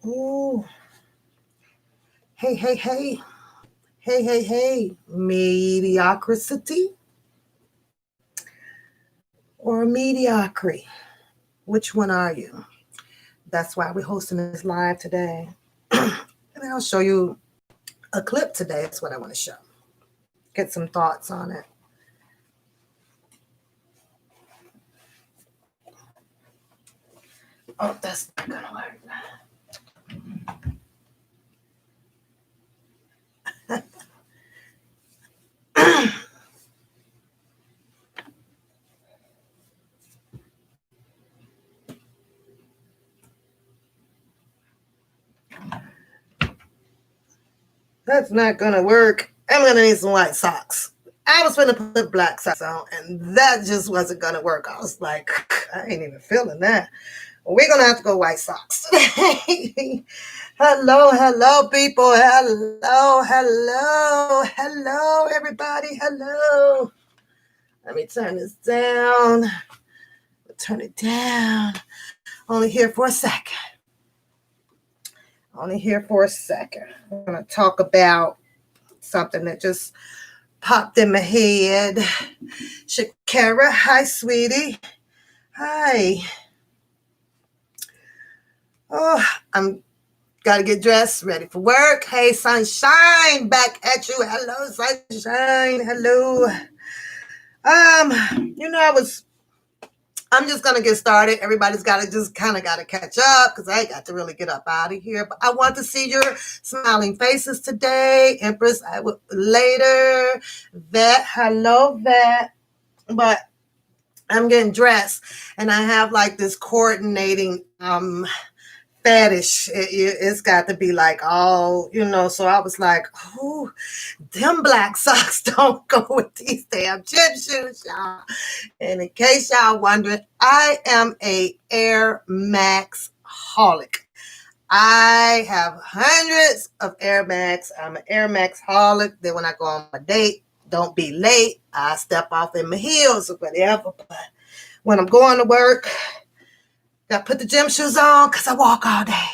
Ooh. Hey, hey, hey. Hey, hey, hey. Mediocrity or mediocrity? Which one are you? That's why we're hosting this live today. And I'll show you a clip today. That's what I want to show. Get some thoughts on it. Oh, that's not going to work. That's not going to work. I'm going to need some white socks. I was going to put black socks on, and that just wasn't going to work. I was like, I ain't even feeling that. We're going to have to go white socks today. Hello, people. Hello, everybody. Hello. Let me turn this down. Turn it down. Only here for a second. I'm going to talk about something that just popped in my head. Shakira, hi, sweetie. Hi. Oh, I'm got to get dressed, ready for work. Hey, sunshine, back at you. Hello, sunshine. Hello. I'm just gonna get started. Everybody's got to catch up because I got to really get up out of here. But I want to see your smiling faces today. Empress, I will later. Vet, hello, Vet. But I'm getting dressed, and I have like this coordinating fetish. It's got to be like all, so I was like, oh, them black socks don't go with these damn gym shoes, y'all. And in case y'all wondering, I am a Air Max holic. I have hundreds of Air Max. I'm an Air Max holic. Then when I go on my date, don't be late. I step off in my heels or whatever. But when I'm going to work, got to put the gym shoes on because I walk all day.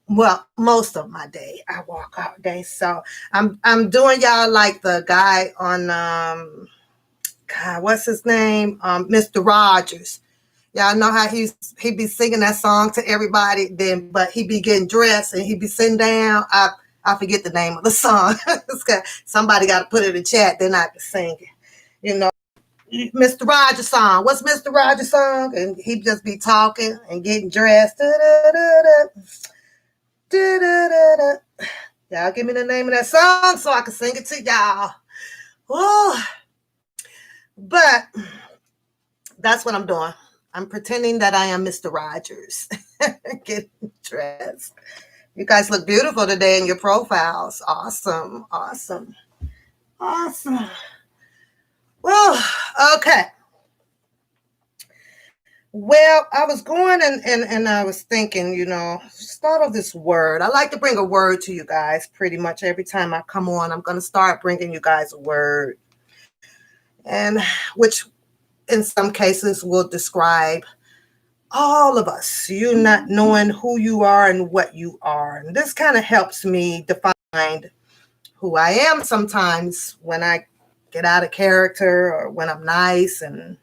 Well, most of my day, I walk all day. So I'm doing y'all like the guy on God, what's his name? Mr. Rogers. Y'all know how he be singing that song to everybody. But he be getting dressed and he be sitting down. I forget the name of the song. Somebody got to put it in chat. Then I can sing it. Mr. Rogers song. What's Mr. Rogers song? And he just be talking and getting dressed. Y'all give me the name of that song so I can sing it to y'all. Oh, but that's what I'm doing. I'm pretending that I am Mr. Rogers. Getting dressed. You guys look beautiful today in your profiles. Awesome. Well, okay. Well, I was going and I was thinking, start of this word. I like to bring a word to you guys pretty much every time I come on. I'm going to start bringing you guys a word. And which in some cases will describe all of us, you not knowing who you are and what you are. And this kind of helps me define who I am sometimes when I get out of character or when I'm nice and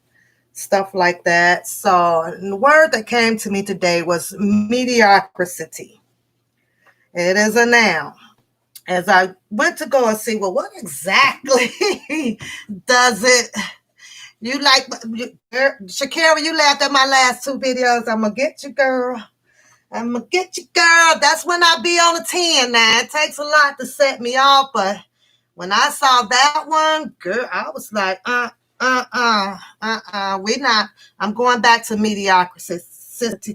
stuff like that. So the word that came to me today was mediocrity. It is a noun. As I went to go and see, well, what exactly does it? You like Shakira? You laughed at my last two videos. I'm gonna get you, girl. That's when I be on a 10 now. It takes a lot to set me off, but when I saw that one, girl, I was like, we not. I'm going back to mediocrity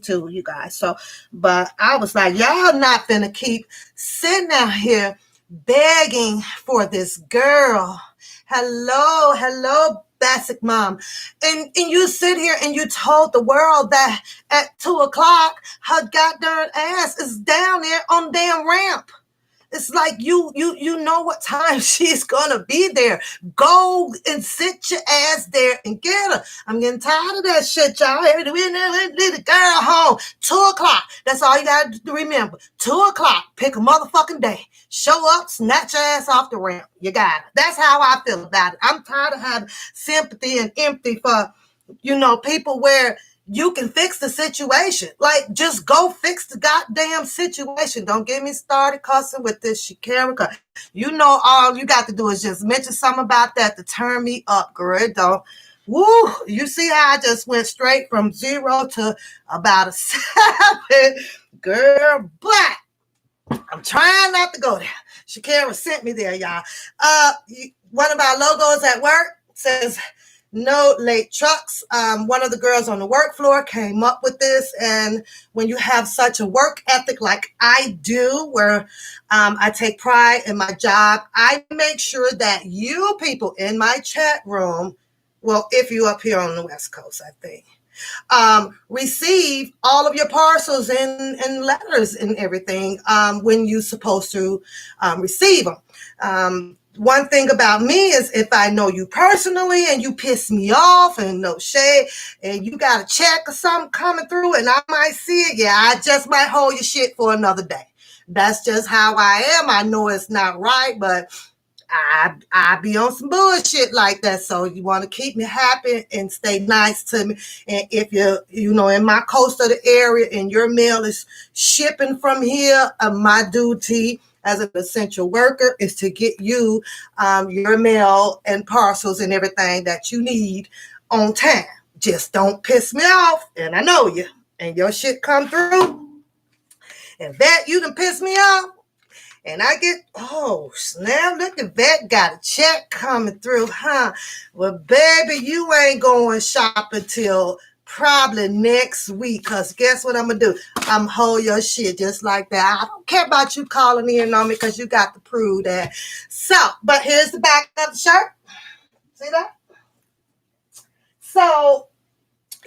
too, you guys. So, but I was like, y'all not finna keep sitting out here begging for this girl. Hello, basic mom. And you sit here and you told the world that at 2:00, her goddamn ass is down there on the damn ramp. It's like you know what time she's gonna be there. Go and sit your ass there and get her. I'm getting tired of that shit, y'all. Leave the girl home. 2 o'clock. That's all you gotta remember. 2 o'clock. Pick a motherfucking day. Show up, snatch your ass off the ramp. You got it. That's how I feel about it. I'm tired of having sympathy and empathy for, people where you can fix the situation. Like, just go fix the goddamn situation. Don't get me started cussing with this Shakira. All you got to do is just mention something about that to turn me up, girl. It don't. Woo! You see how I just went straight from 0 to about a 7, girl. But I'm trying not to go there. Shakira sent me there, y'all. One of our logos at work says no late trucks. One of the girls on the work floor came up with this. And when you have such a work ethic like I do, where I take pride in my job, I make sure that you people in my chat room, well, if you up here on the West Coast, I think, receive all of your parcels and letters and everything when you're supposed to receive them. One thing about me is if I know you personally and you piss me off and no shade and you got a check or something coming through and I might see it, yeah, I just might hold your shit for another day. That's just how I am. I know it's not right, but I be on some bullshit like that. So you want to keep me happy and stay nice to me. And if you're, in my coast of the area and your mail is shipping from here, my duty as an essential worker is to get you your mail and parcels and everything that you need on time. Just don't piss me off. And I know you. And your shit come through. And that you can piss me off. And I get, oh, snap, look at that, got a check coming through, huh? Well, baby, you ain't going shopping till probably next week, because guess what I'm going to do? I'm hold your shit just like that. I don't care about you calling in on me because you got to prove that. So, but here's the back of the shirt. See that? So,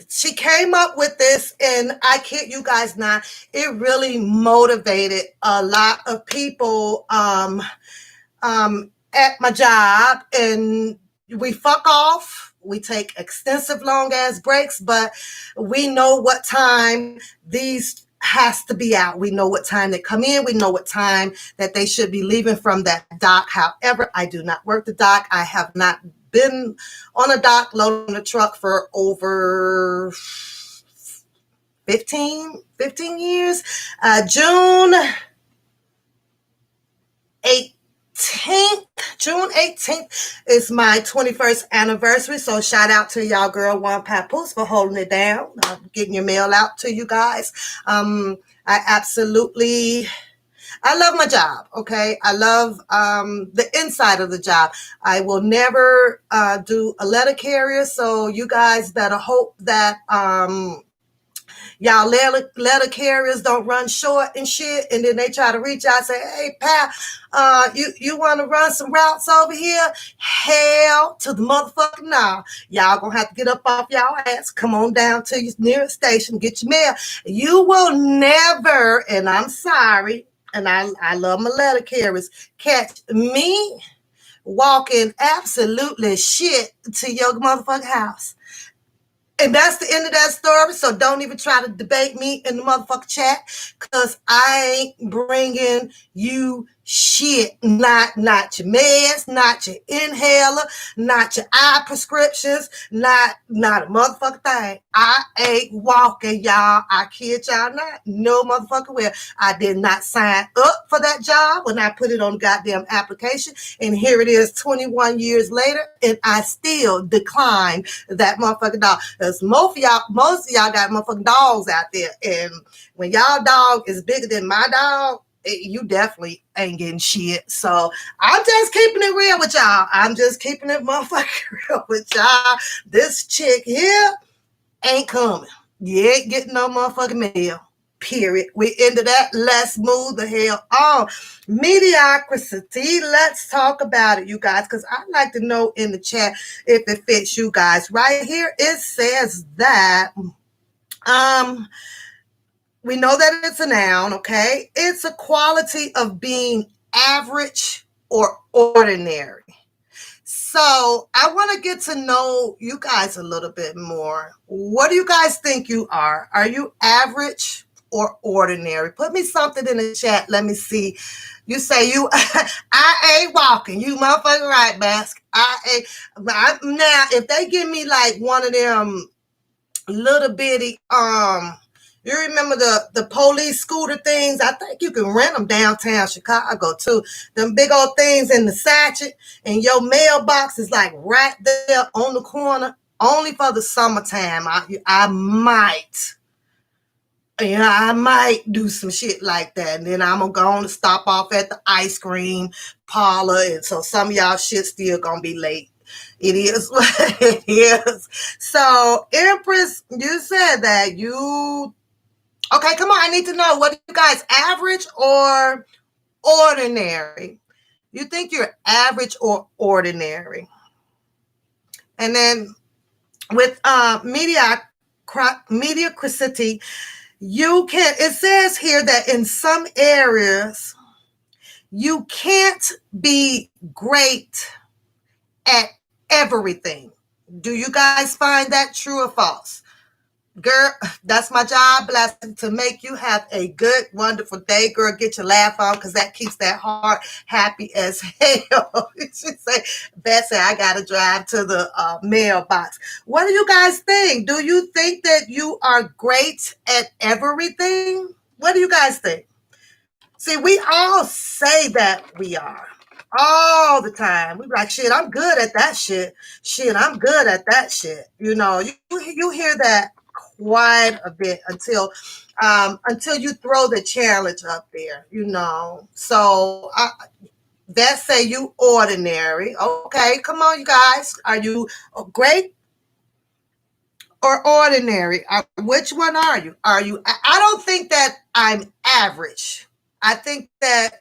she came up with this, and I kid you guys not, it really motivated a lot of people at my job, and we fuck off. We take extensive long ass breaks, but we know what time these has to be out. We know what time they come in. We know what time that they should be leaving from that dock. However, I do not work the dock. I have not been on a dock loading a truck for over 15 years. June 18th is my 21st anniversary. So shout out to y'all girl One Papoose for holding it down, getting your mail out to you guys. I love my job, okay? I love the inside of the job. I will never do a letter carrier, so you guys better hope that y'all letter carriers don't run short and shit, and then they try to reach out and say, hey, pal, you want to run some routes over here? Hell to the motherfucking no. Y'all gonna have to get up off y'all ass, come on down to your nearest station, get your mail. You will never, and I'm sorry, and I love my letter carriers, catch me walking absolutely shit to your motherfucking house. And that's the end of that story. So don't even try to debate me in the motherfucking chat, because I ain't bringing you shit. Not your meds, not your inhaler, not your eye prescriptions, not a motherfucking thing. I ain't walking, y'all. I kid y'all not. No motherfucking well. I did not sign up for that job when I put it on the goddamn application. And here it is 21 years later, and I still declined that motherfucking dog. Because most of y'all got motherfucking dogs out there. And when y'all dog is bigger than my dog, you definitely ain't getting shit. So I'm just keeping it real with y'all. I'm just keeping it motherfucking real with y'all. This chick here ain't coming. You ain't getting no motherfucking mail. Period. We into that. Let's move the hell on. Mediocrity. Let's talk about it, you guys, because I'd like to know in the chat if it fits you guys. Right here, it says that we know that it's a noun, okay? It's a quality of being average or ordinary? So I want to get to know you guys a little bit more. What do you guys think you are? Are you average or ordinary? Put me something in the chat. Let me see. You say you, I ain't walking. You motherfucking right, Bask. Now, if they give me like one of them little bitty, you remember the police scooter things? I think you can rent them downtown Chicago too. Them big old things in the sachet, and your mailbox is like right there on the corner. Only for the summertime. I might. Yeah, I might do some shit like that. And then I'm gonna go on to stop off at the ice cream parlor. And so some of y'all shit still gonna be late. It is what it is. So, Empress, you said that you okay, come on. I need to know, what are you guys, average or ordinary? You think you're average or ordinary? And then with mediocrity, you can, it says here that in some areas you can't be great at everything. Do you guys find that true or false? Girl, that's my job, blessing, to make you have a good, wonderful day. Girl, get your laugh on, because that keeps that heart happy as hell. She say, Betsy, I got to drive to the mailbox. What do you guys think? Do you think that you are great at everything? What do you guys think? See, we all say that we are. All the time. We like, shit, I'm good at that shit. Shit, I'm good at that shit. You know, you hear that quite a bit until you throw the challenge up there, you know. So that say you ordinary. Okay, come on, you guys. Are you great or ordinary? Which one are you? I don't think that I'm average. I think that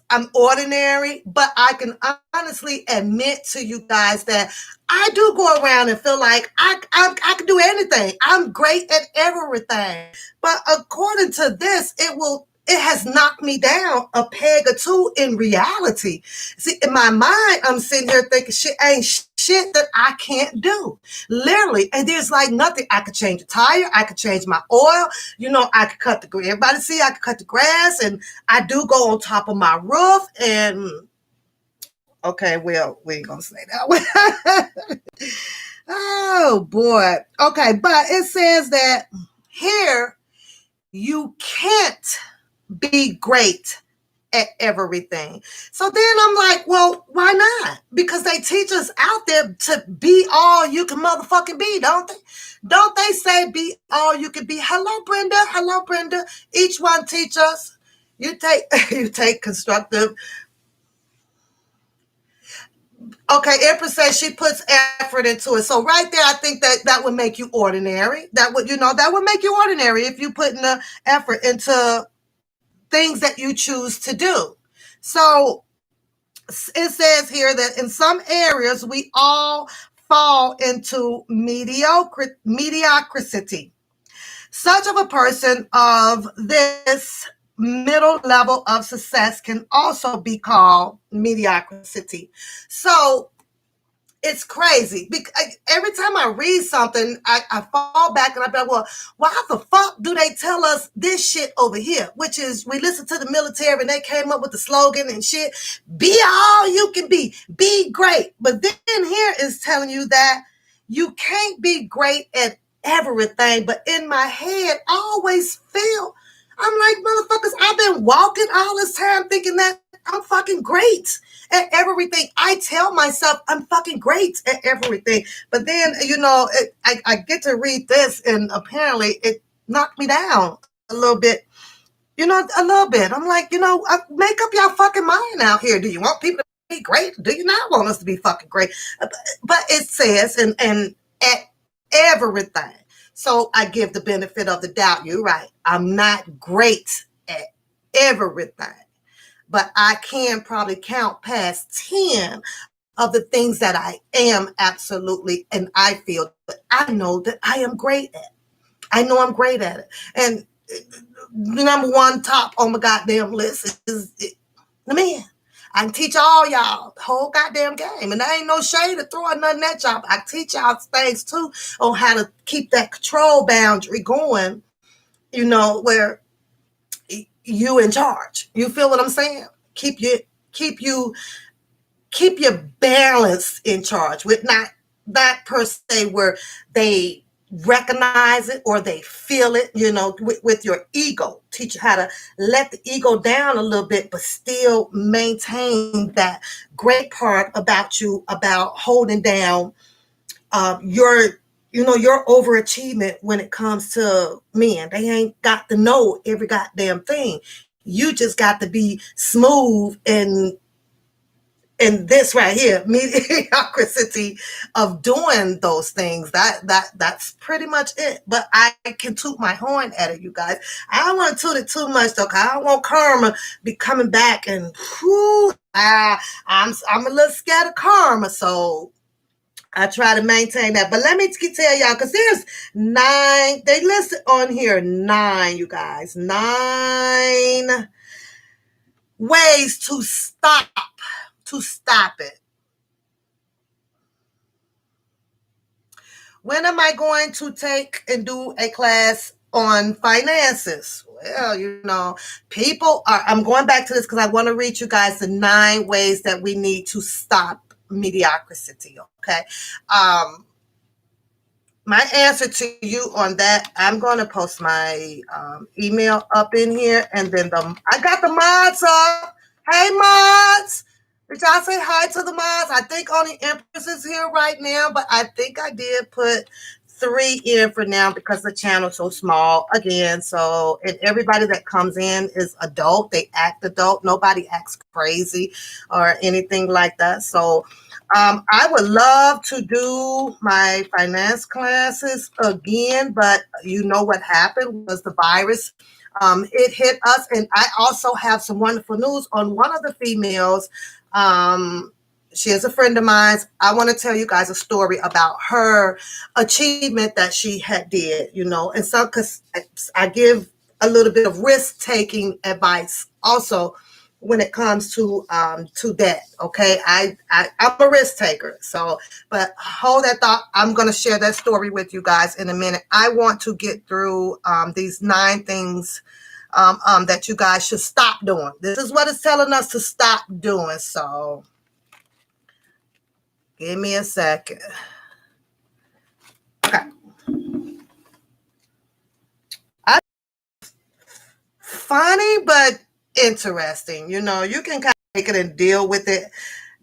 I'm ordinary, but I can honestly admit to you guys that I do go around and feel like I can do anything. I'm great at everything. But according to this, it has knocked me down a peg or two in reality. See, in my mind, I'm sitting here thinking shit ain't shit that I can't do. Literally. And there's like nothing. I could change a tire. I could change my oil. You know, I could cut everybody see I could cut the grass, and I do go on top of my roof. And okay, well, we ain't gonna say that one. Oh boy. Okay, but it says that here you can't be great at everything. So then I'm like, well, why not? Because they teach us out there to be all you can motherfucking be, don't they? Don't they say be all you can be? Hello, Brenda. Hello, Brenda. Each one teach us. You take constructive. Okay, Empress says she puts effort into it. So right there, I think that would make you ordinary. That would make you ordinary if you put in the effort into things that you choose to do. So it says here that in some areas we all fall into mediocrity. Such of a person of this middle level of success can also be called mediocrity. So it's crazy. Every time I read something, I fall back and I be like, well, why the fuck do they tell us this shit over here? Which is, we listen to the military and they came up with the slogan and shit, be all you can be great. But then here is telling you that you can't be great at everything. But in my head, I always feel, I'm like, motherfuckers, I've been walking all this time thinking that I'm fucking great at everything. I tell myself I'm fucking great at everything. But then, you know, I get to read this and apparently it knocked me down a little bit. You know, a little bit. I'm like, you know, make up your fucking mind out here. Do you want people to be great? Do you not want us to be fucking great? But it says, and at everything. So I give the benefit of the doubt. You're right. I'm not great at everything. But I can probably count past 10 of the things that I am absolutely, and I feel that I know that I am great at. I know I'm great at it. And number one top on my goddamn list is The men. I can teach all y'all the whole goddamn game. And there ain't no shade or throwing nothing at y'all. I teach y'all things too on how to keep that control boundary going, where you in charge. You feel what I'm saying? Keep you keep your balance in charge with not per se where they recognize it or they feel it, with your ego. Teach you how to let the ego down a little bit, but still maintain that great part about you, about holding down your overachievement when it comes to men. They ain't got to know every goddamn thing. You just got to be smooth and this right here, mediocrity of doing those things. That's pretty much it. But I can toot my horn at it, you guys. I don't want to toot it too much though, because I don't want karma be coming back and I'm a little scared of karma, so I try to maintain that. But let me tell y'all, because there's 9, they listed on here 9, you guys, 9 ways to stop it. When am I going to take and do a class on finances? Well, I'm going back to this because I want to read you guys the 9 ways that we need to stop mediocrity. Okay. My answer to you on that, I'm going to post my email up in here, and then I got the mods up. Hey, mods. Did y'all say hi to the mods? I think only Empress is here right now, but I think I did put 3 in for now because the channel's so small again. So, and everybody that comes in is adult. They act adult. Nobody acts crazy or anything like that. So, I would love to do my finance classes again, but you know what happened was the virus. It hit us, and I also have some wonderful news on one of the females. She is a friend of mine. I want to tell you guys a story about her achievement that she had did, and so because I give a little bit of risk-taking advice also when it comes to debt. Okay, I'm a risk taker. So, but hold that thought. I'm going to share that story with you guys in a minute. I want to get through these 9 things that you guys should stop doing. This is what it's telling us to stop doing. So, give me a second. Okay. Funny, but interesting. You can kind of take it and deal with it,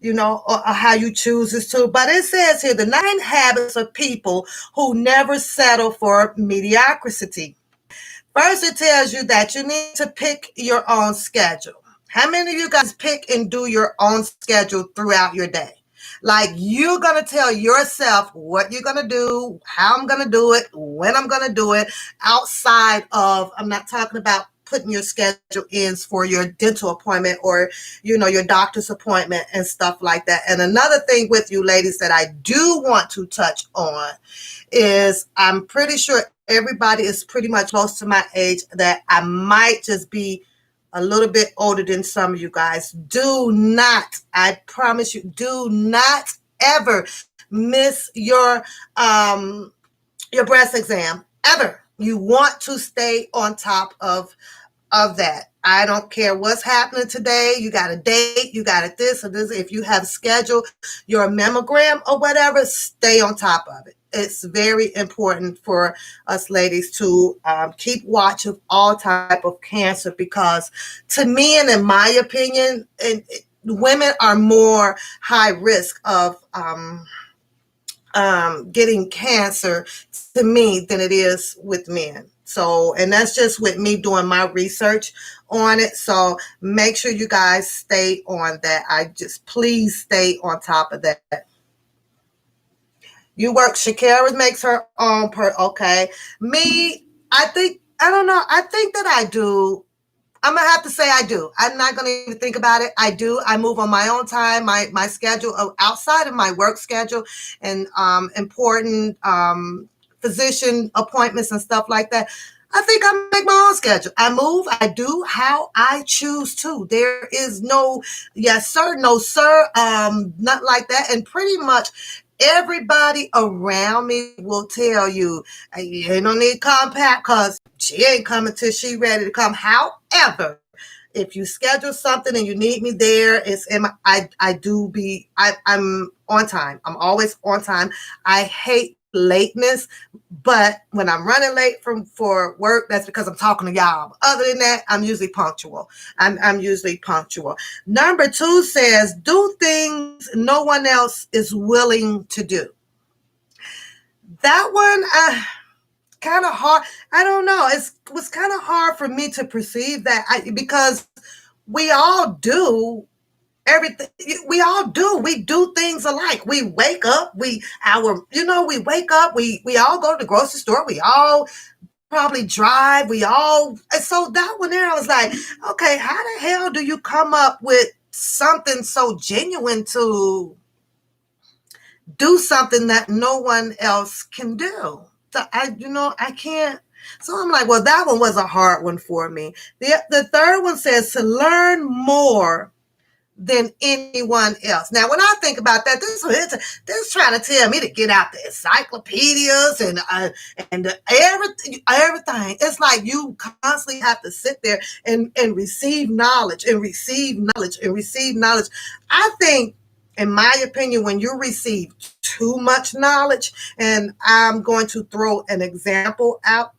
or how you choose to. But it says here the 9 habits of people who never settle for mediocrity. First, it tells you that you need to pick your own schedule. How many of you guys pick and do your own schedule throughout your day? Like, you're going to tell yourself what you're going to do, how I'm going to do it, when I'm going to do it, outside of, I'm not talking about putting your schedule in for your dental appointment or, your doctor's appointment and stuff like that. And another thing with you ladies that I do want to touch on is I'm pretty sure everybody is pretty much close to my age, that I might just be a little bit older than some of you guys. Do not, I promise you, do not ever miss your breast exam, ever. You want to stay on top of that. I don't care what's happening today. You got a date, you got it this or this. If you have scheduled your mammogram or whatever, stay on top of it. It's very important for us ladies to keep watch of all type of cancer, because to me, and in my opinion, women are more high risk of getting cancer to me than it is with men. So, and that's just with me doing my research on it. So make sure you guys stay on that. Please stay on top of that. You work, Shakira makes her own okay. Me, I think that I do. I'm going to have to say I do. I'm not going to even think about it. I do. I move on my own time, my schedule outside of my work schedule and important physician appointments and stuff like that. I think I make my own schedule. I move, I do how I choose to. There is no yes sir, no sir, nothing like that. And pretty much everybody around me will tell you, you ain't no need compact because she ain't coming till she ready to come. However, if you schedule something and you need me there, it's in my, I'm on time. I'm always on time. I hate lateness, but when I'm running late for work, that's because I'm talking to y'all. Other than that, I'm usually punctual. I'm usually punctual. Number 2 says, do things no one else is willing to do. That one, kind of hard. I don't know. It was kind of hard for me to perceive that because we all do everything. We do things alike. We wake up, we wake up, we all go to the grocery store, we all probably drive, and so that one there, I was like, okay, how the hell do you come up with something so genuine to do something that no one else can do? So I can't. So I'm like, well, that one was a hard one for me. The third one says to learn more than anyone else. Now, when I think about that, this is trying to tell me to get out the encyclopedias and everything. It's like you constantly have to sit there and receive knowledge and receive knowledge and receive knowledge. I think, in my opinion, when you receive too much knowledge, and I'm going to throw an example out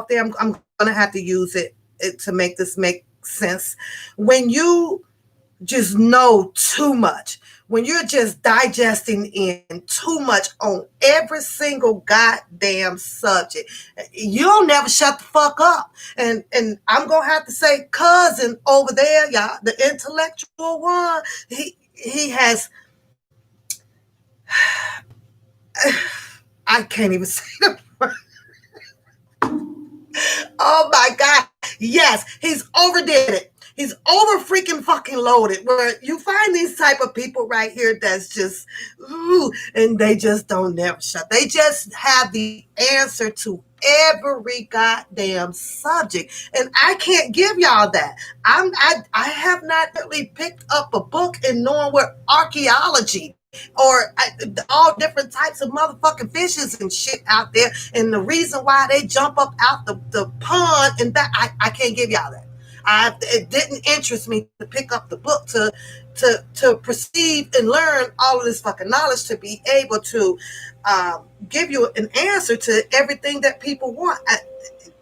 there, I'm going to have to use it to make this make sense. When you just know too much, when you're just digesting in too much on every single goddamn subject, you'll never shut the fuck up. And I'm gonna have to say, cousin over there, y'all, the intellectual one, he has. I can't even say the word. Oh my God. Yes, he's overdid it. He's over freaking fucking loaded, where you find these type of people right here that's just, ooh, and they just don't never shut. They just have the answer to every goddamn subject. And I can't give y'all that. I have not really picked up a book and knowing what archaeology or all different types of motherfucking fishes and shit out there, and the reason why they jump up out the pond and that I can't give y'all that. It didn't interest me to pick up the book to perceive and learn all of this fucking knowledge to be able to give you an answer to everything that people want.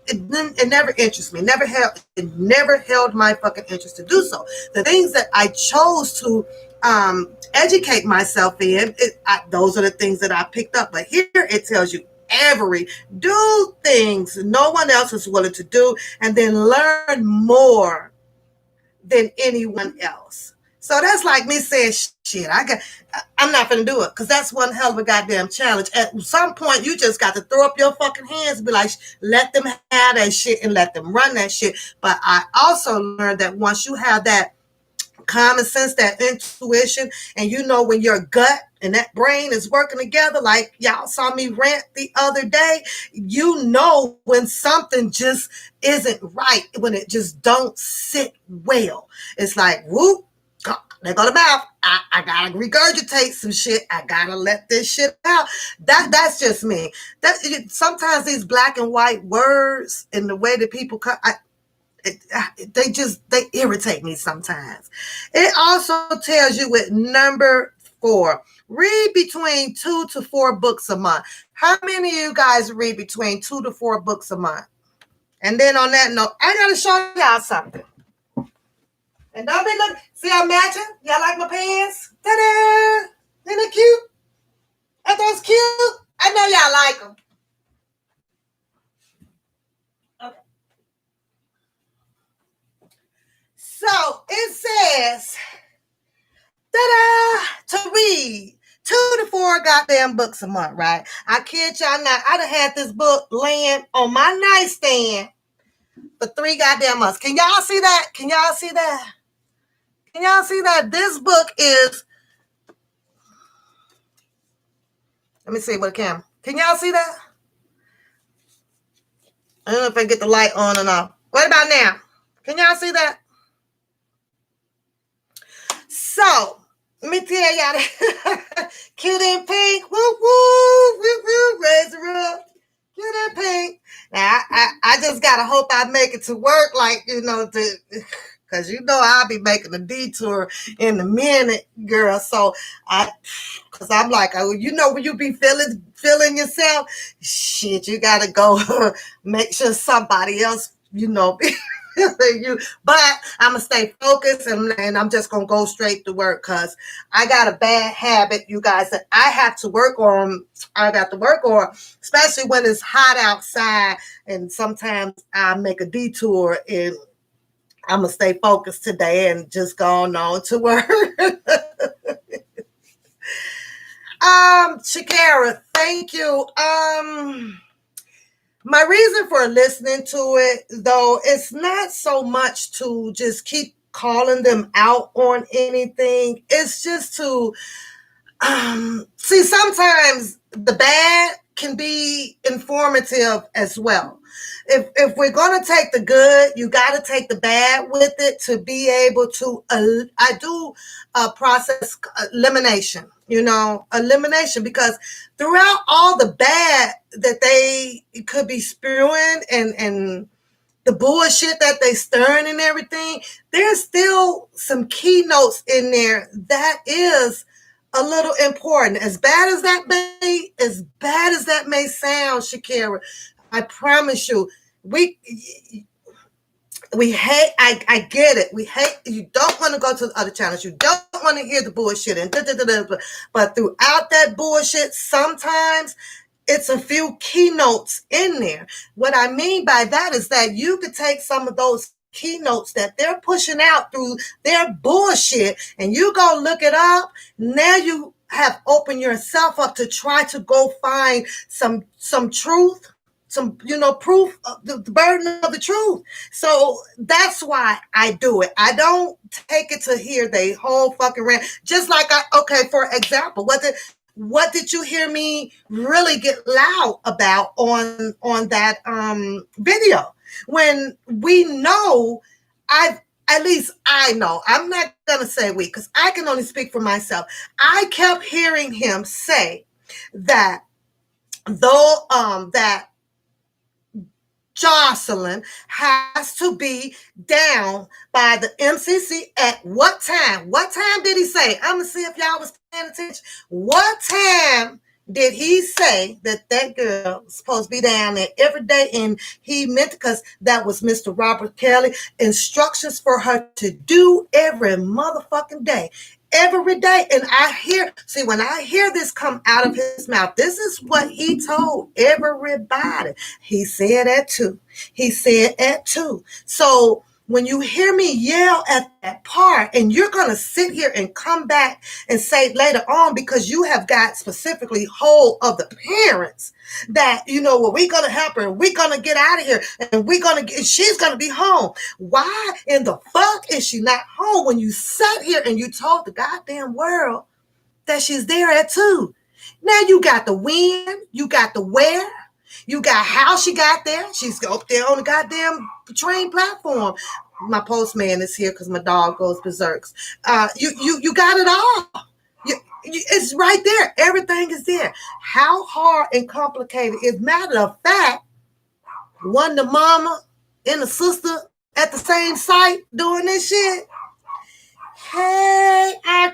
It never interested me. It never held my fucking interest to do so. The things that I chose to educate myself in, those are the things that I picked up. But here it tells you do things no one else is willing to do, and then learn more than anyone else. So that's like me saying, shit, I'm not gonna do it, because that's one hell of a goddamn challenge. At some point, you just got to throw up your fucking hands and be like, let them have that shit and let them run that shit. But I also learned that once you have that common sense, that intuition, and you know when your gut and that brain is working together, like y'all saw me rant the other day, you know when something just isn't right, when it just don't sit well. It's like, whoop, there go the mouth. I gotta regurgitate some shit. I gotta let this shit out. That's just me. Sometimes these black and white words and the way that people come, they irritate me sometimes. It also tells you with number 4, read between 2 to 4 books a month. How many of you guys read between 2 to 4 books a month? And then on that note, I gotta show y'all something. And don't be looking. See, I'm matching. Y'all like my pants? Ta-da! Isn't it cute? Ain't those cute? I know y'all like them. Okay. So it says, ta-da, to read 2 to 4 goddamn books a month, right? I kid y'all not. I done had this book laying on my nightstand for 3 goddamn months. Can y'all see that? Can y'all see that? Can y'all see that? This book is, let me see with the camera. Can y'all see that? I don't know if I get the light on or not. What about now? Can y'all see that? So, let me tell y'all that Cute and Pink, woo woo, woo woo, raise her up. Cute and Pink. Now, I just gotta hope I make it to work, like, because I'll be making a detour in a minute, girl. So, because I'm like, oh, when you be feeling yourself, shit, you gotta go make sure somebody else, you. But I'm gonna stay focused, and I'm just gonna go straight to work because I got a bad habit, you guys, that I have to work on. I got to work on, especially when it's hot outside, and sometimes I make a detour, and I'm gonna stay focused today and just go on to work. Shakira, thank you. My reason for listening to it, though, it's not so much to just keep calling them out on anything. It's just to see, sometimes the bad can be informative as well. If we're going to take the good, you got to take the bad with it to be able to. I do process elimination. Elimination, because throughout all the bad that they could be spewing and the bullshit that they stirring and everything, there's still some keynotes in there that is a little important. As bad as that may sound, Shakira, I promise you, we hate. I get it. We hate. You don't want to go to the other channels. You don't want to hear the bullshit and but throughout that bullshit, sometimes it's a few keynotes in there. What I mean by that is that you could take some of those keynotes that they're pushing out through their bullshit, and you go look it up. Now you have opened yourself up to try to go find some truth, some proof of the burden of the truth. So that's why I do it. I don't take it to hear the whole fucking rant. Just like for example, what did you hear me really get loud about on that video? When we know, at least I know, I'm not gonna say we, because I can only speak for myself. I kept hearing him say that that Jocelyn has to be down by the MCC at what time? What time did he say? I'm going to see if y'all was paying attention. What time did he say that girl was supposed to be down there every day? And he meant, because that was Mr. Robert Kelly, instructions for her to do every motherfucking day. Every day. And when I hear this come out of his mouth, this is what he told everybody. He said that too. So when you hear me yell at that part, and you're going to sit here and come back and say later on, because you have got specifically hold of the parents, that, we're going to help her, we're going to get out of here, and she's going to be home. Why in the fuck is she not home when you sat here and you told the goddamn world that she's there at 2? Now you got the when, you got the where, you got how she got there. She's up there on the goddamn train platform. My postman is here because my dog goes berserks. You got it all. It's right there. Everything is there. How hard and complicated is? Matter of fact, one the mama and the sister at the same site doing this shit. Hey, I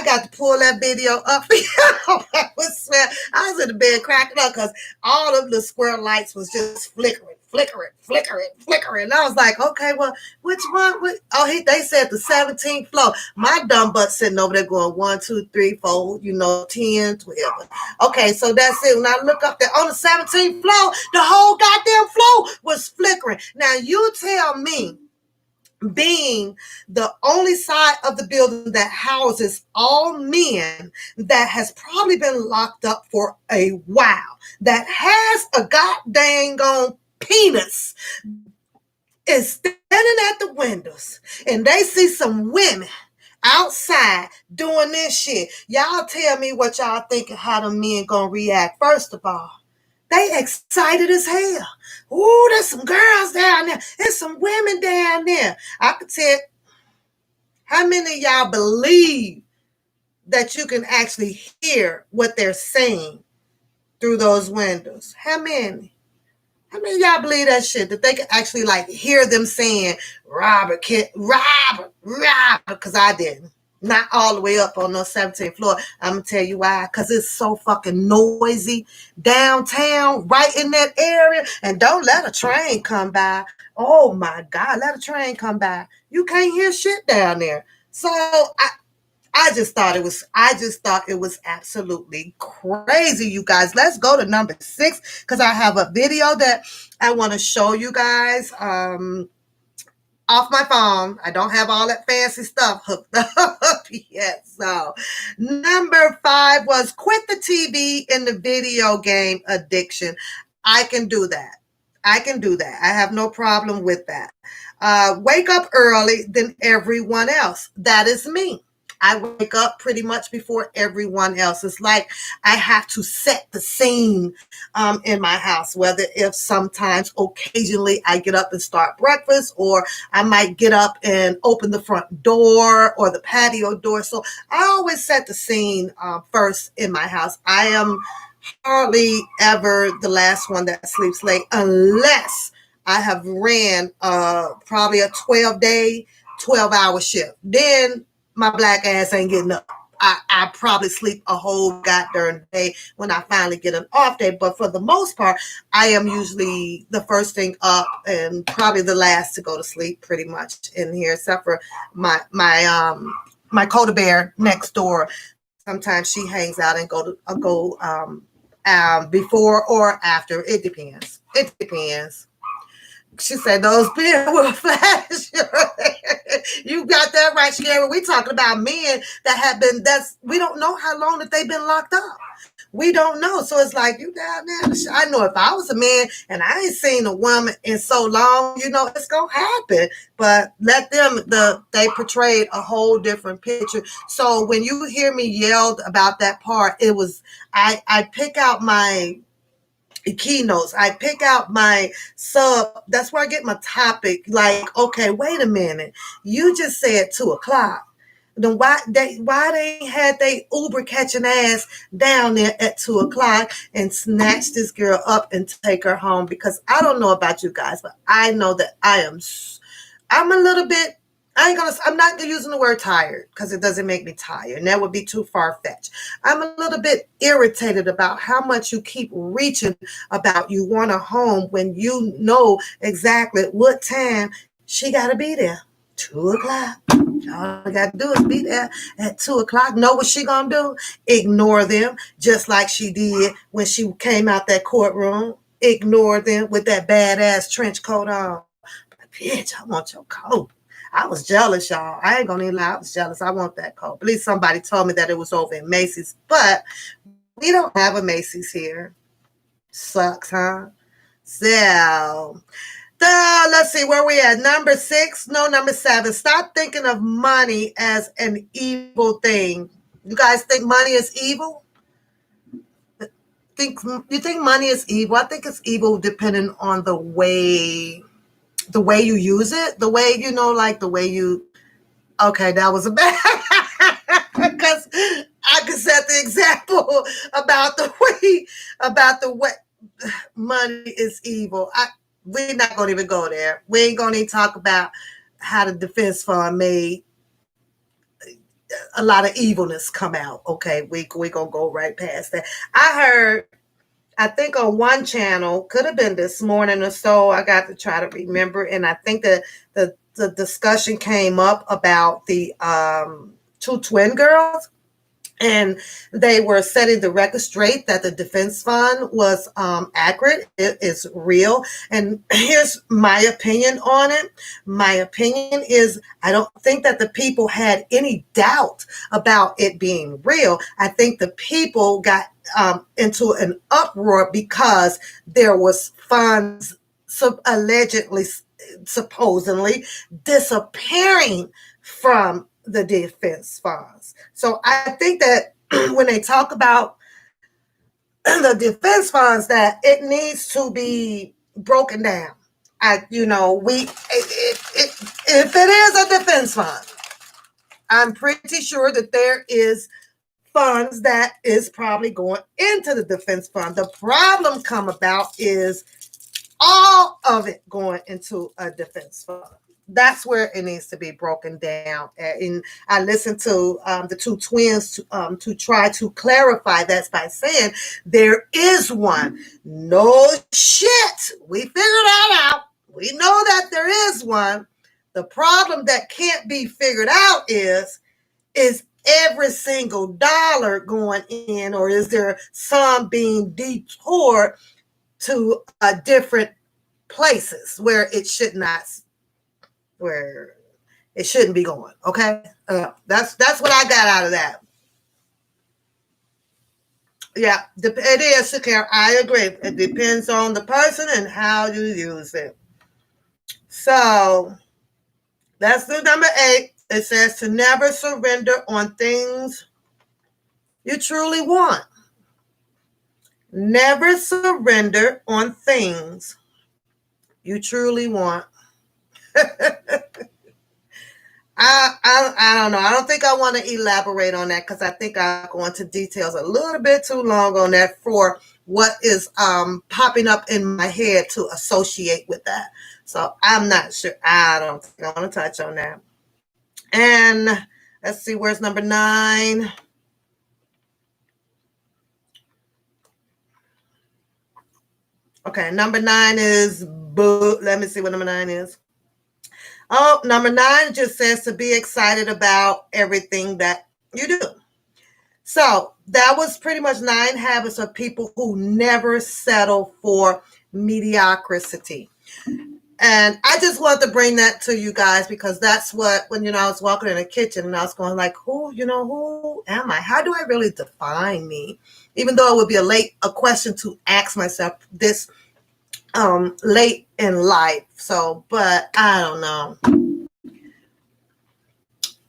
got to pull that video up. I was in the bed cracking up because all of the square lights was just flickering. And I was like, okay, well, which one? They said the 17th floor. My dumb butt sitting over there going 1, 2, 3, 4, 10, 12. Okay, so that's it. When I look up there on the 17th floor, the whole goddamn floor was flickering. Now you tell me, being the only side of the building that houses all men, that has probably been locked up for a while, that has a goddamn penis, is standing at the windows, and they see some women outside doing this shit. Y'all tell me what y'all think, how the men gonna react. First of all, they excited as hell. Ooh, there's some girls down there. There's some women down there. I could tell how many of y'all believe that you can actually hear what they're saying through those windows. How many? How many of y'all believe that shit? That they can actually like hear them saying, Robert, Robert, Robert, because I didn't. Not all the way up on the 17th floor. I'm going to tell you why. Because it's so fucking noisy downtown, right in that area. And don't let a train come by. Oh my God, let a train come by. You can't hear shit down there. So I just thought it was absolutely crazy, you guys. Let's go to number 6 because I have a video that I want to show you guys off my phone. I don't have all that fancy stuff hooked up yet. So number 5 was quit the TV and the video game addiction. I can do that. I can do that. I have no problem with that. Wake up early than everyone else. That is me. I wake up pretty much before everyone else. It's like I have to set the scene in my house, whether if sometimes occasionally I get up and start breakfast, or I might get up and open the front door or the patio door. So I always set the scene first in my house. I am hardly ever the last one that sleeps late unless I have ran probably a 12-day, 12-hour shift. Then my black ass ain't getting up. I probably sleep a whole goddamn day when I finally get an off day. But for the most part, I am usually the first thing up and probably the last to go to sleep pretty much in here, except for my Coda Bear next door. Sometimes she hangs out and go before or after. It depends. It depends. She said those pills will flash. You got that right, Sherry. We talking about men that have been, we don't know how long that they've been locked up. We don't know. So it's like, you down there. I know if I was a man and I ain't seen a woman in so long, it's going to happen. But let them, they portrayed a whole different picture. So when you hear me yelled about that part, it was, I pick out my keynotes. I pick out my sub. That's where I get my topic. Like, okay, wait a minute. You just said 2:00. Then why they had they Uber catching ass down there at 2:00 and snatch this girl up and take her home? Because I don't know about you guys, but I know that I'm a little bit. I'm not using the word tired because it doesn't make me tired, and that would be too far-fetched. I'm a little bit irritated about how much you keep reaching about you want a home when you know exactly what time she got to be there. 2:00. All I got to do is be there at 2:00. Know what she going to do? Ignore them just like she did when she came out that courtroom. Ignore them with that badass trench coat on. But bitch, I want your coat. I was jealous, y'all. I ain't gonna even lie. I was jealous. I want that coat. At least somebody told me that it was over in Macy's, but we don't have a Macy's here. Sucks, huh? So, let's see where we at. Number 6, no, number 7. Stop thinking of money as an evil thing. You guys think money is evil? You think money is evil? I think it's evil depending on the way you use it, the way, like the way you, okay, that was a bad, because I could set the example about the way money is evil. We're not going to even go there. We ain't going to even talk about how the defense fund made a lot of evilness come out. Okay, we going to go right past that. I think on one channel, could have been this morning or so, I got to try to remember, and I think that the discussion came up about the 2 twin girls, and they were setting the record straight that the defense fund was accurate. It is real. And here's my opinion on it. My opinion is I don't think that the people had any doubt about it being real. I think the people got into an uproar because there was funds allegedly, supposedly disappearing from the defense funds. So I think that when they talk about the defense funds, that it needs to be broken down. If it is a defense fund, I'm pretty sure that there is funds that is probably going into the defense fund. The problem come about is all of it going into a defense fund. That's where it needs to be broken down. And I listened to the two twins to try to clarify that by saying there is one. No shit. We figured that out. We know that there is one. The problem that can't be figured out is every single dollar going in, or is there some being detoured to different places where it should not, where it shouldn't be going? Okay, that's what I got out of that. Yeah, it is, Shakira. I agree. It depends on the person and how you use it. So that's the number 8. It says to never surrender on things you truly want. Never surrender on things you truly want. I don't know. I don't think I want to elaborate on that because I think I'll go into details a little bit too long on that for what is popping up in my head to associate with that. So I'm not sure. I don't think I want to touch on that. And let's see, where's number 9? Okay, number 9 is boo. Let me see what number 9 is. Oh, number 9 just says to be excited about everything that you do. So that was pretty much 9 habits of people who never settle for mediocrity. And I just wanted to bring that to you guys because that's what, when, I was walking in the kitchen and I was going like, who am I? How do I really define me? Even though it would be a question to ask myself this late in life. So, but I don't know.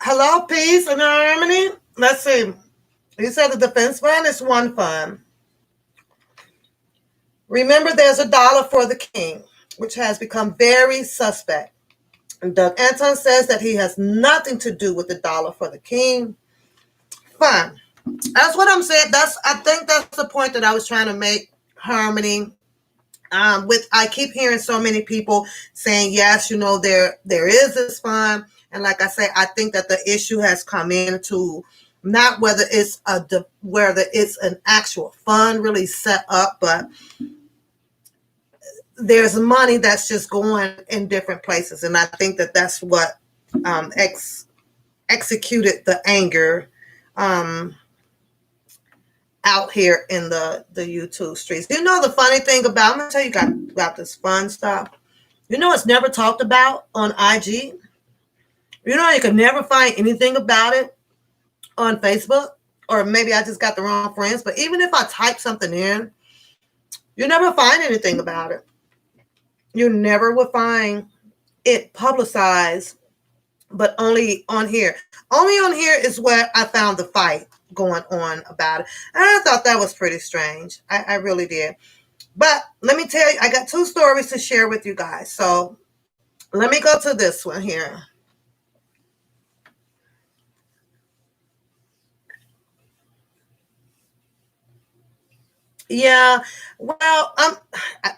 Hello, peace and harmony. Let's see. You said the defense fund is one fund. Remember, there's $1 for the king, which has become very suspect. And Doug Anton says that he has nothing to do with the $1 for the king. Fine. That's what I'm saying. I think that's the point that I was trying to make, Harmony. I keep hearing so many people saying, yes, there is this fund. And like I say, I think that the issue has come into not whether it's an actual fund really set up, but there's money that's just going in different places. And I think that that's what executed the anger out here in the YouTube streets. The funny thing I'm going to tell you about this fun stuff. It's never talked about on IG. You can never find anything about it on Facebook, or maybe I just got the wrong friends. But even if I type something in, you never find anything about it. You never will find it publicized, but only on here. Only on here is where I found the fight going on about it. And I thought that was pretty strange. I really did. But let me tell you, I got 2 stories to share with you guys. So let me go to this one here. Yeah, well,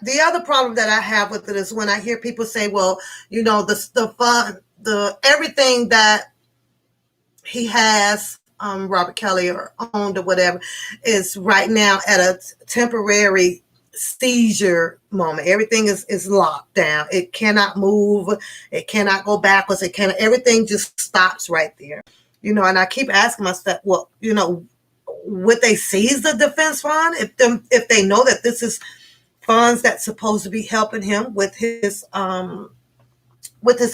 the other problem that I have with it is when I hear people say, well, the fun, everything that he has, Robert Kelly, or owned or whatever, is right now at a temporary seizure moment. Everything is locked down. It cannot move. It cannot go backwards. Everything just stops right there. And I keep asking myself, well, would they seize the defense fund if they know that this is funds that's supposed to be helping him with his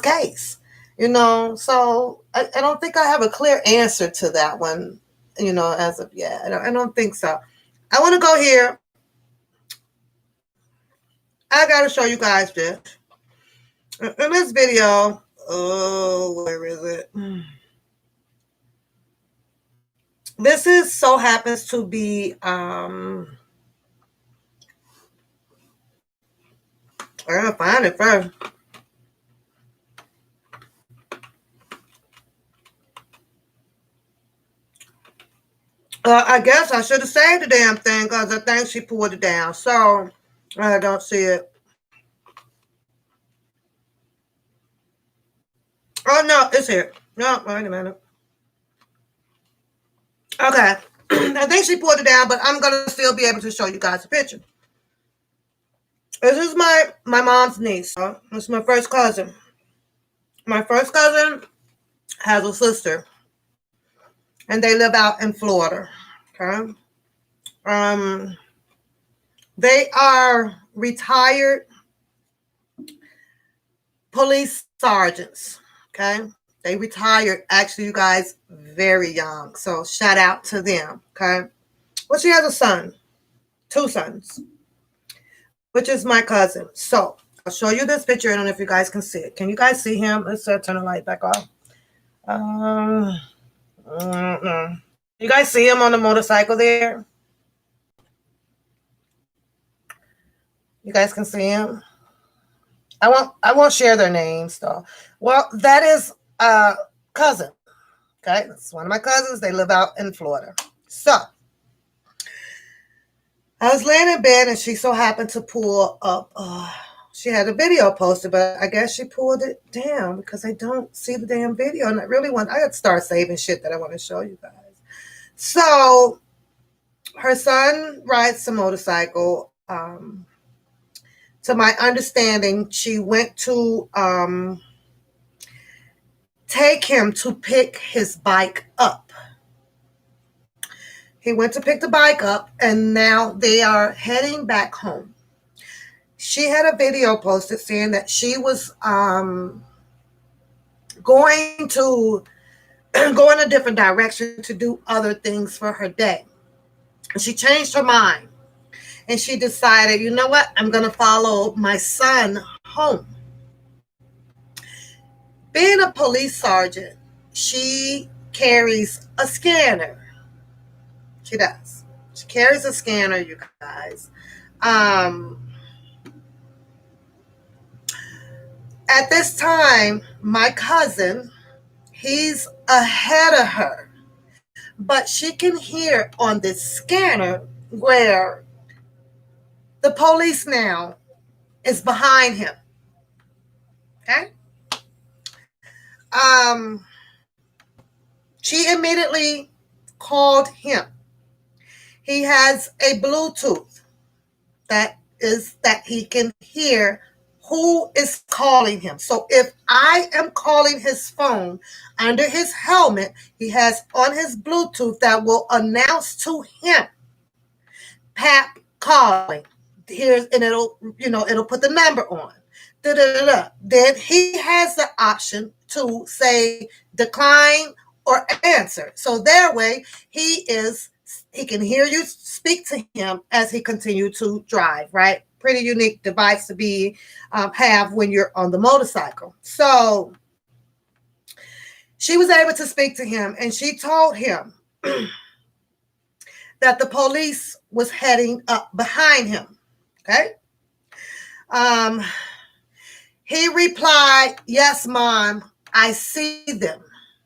case? So I don't think I have a clear answer to that one, as of yet. I don't think so. I want to go here. I got to show you guys this. In this video, where is it? This so happens to be I gotta find it first. I guess I should have saved the damn thing because I think she pulled it down. So I don't see it. Oh no, it's here. No, wait a minute. Okay. I think she pulled it down, but I'm gonna still be able to show you guys a picture. This is my mom's niece. This is my first cousin. My first cousin has a sister, and they live out in Florida. Okay. Um, they are retired police sergeants. Okay. They retired, actually, you guys, very young. So shout out to them. Okay. Well, she has a son, two sons, which is my cousin. So I'll show you this picture. I don't know if you guys can see it. Can you guys see him? Let's turn the light back off. You guys see him on the motorcycle there? You guys can see him. I won't share their names though. Well, that is a cousin. Okay, that's one of my cousins. They live out in Florida. So I was laying in bed and she so happened to pull up. She had a video posted, but I guess she pulled it down because I don't see the damn video. And I got to start saving shit that I want to show you guys. So her son rides a motorcycle. To my understanding, she went to take him to pick his bike up. He went to pick the bike up, and now they are heading back home. She had a video posted saying that she was going to go in a different direction to do other things for her day. And she changed her mind. And she decided, you know what? I'm going to follow my son home. Being a police sergeant, she carries a scanner. She does. She carries a scanner, you guys. At this time, my cousin, he's ahead of her. But she can hear on this scanner where the police now is behind him. Okay? She immediately called him. He has a Bluetooth that he can hear who is calling him. So if I am calling his phone under his helmet, he has on his Bluetooth that will announce to him, Pap calling. And it'll put the number on. Da-da-da-da. Then he has the option to say decline or answer. So that way he can hear you speak to him as he continues to drive, right? Pretty unique device to have when you're on the motorcycle. So she was able to speak to him, and she told him that the police was heading up behind him. Okay. He replied, "Yes, Mom, I see them."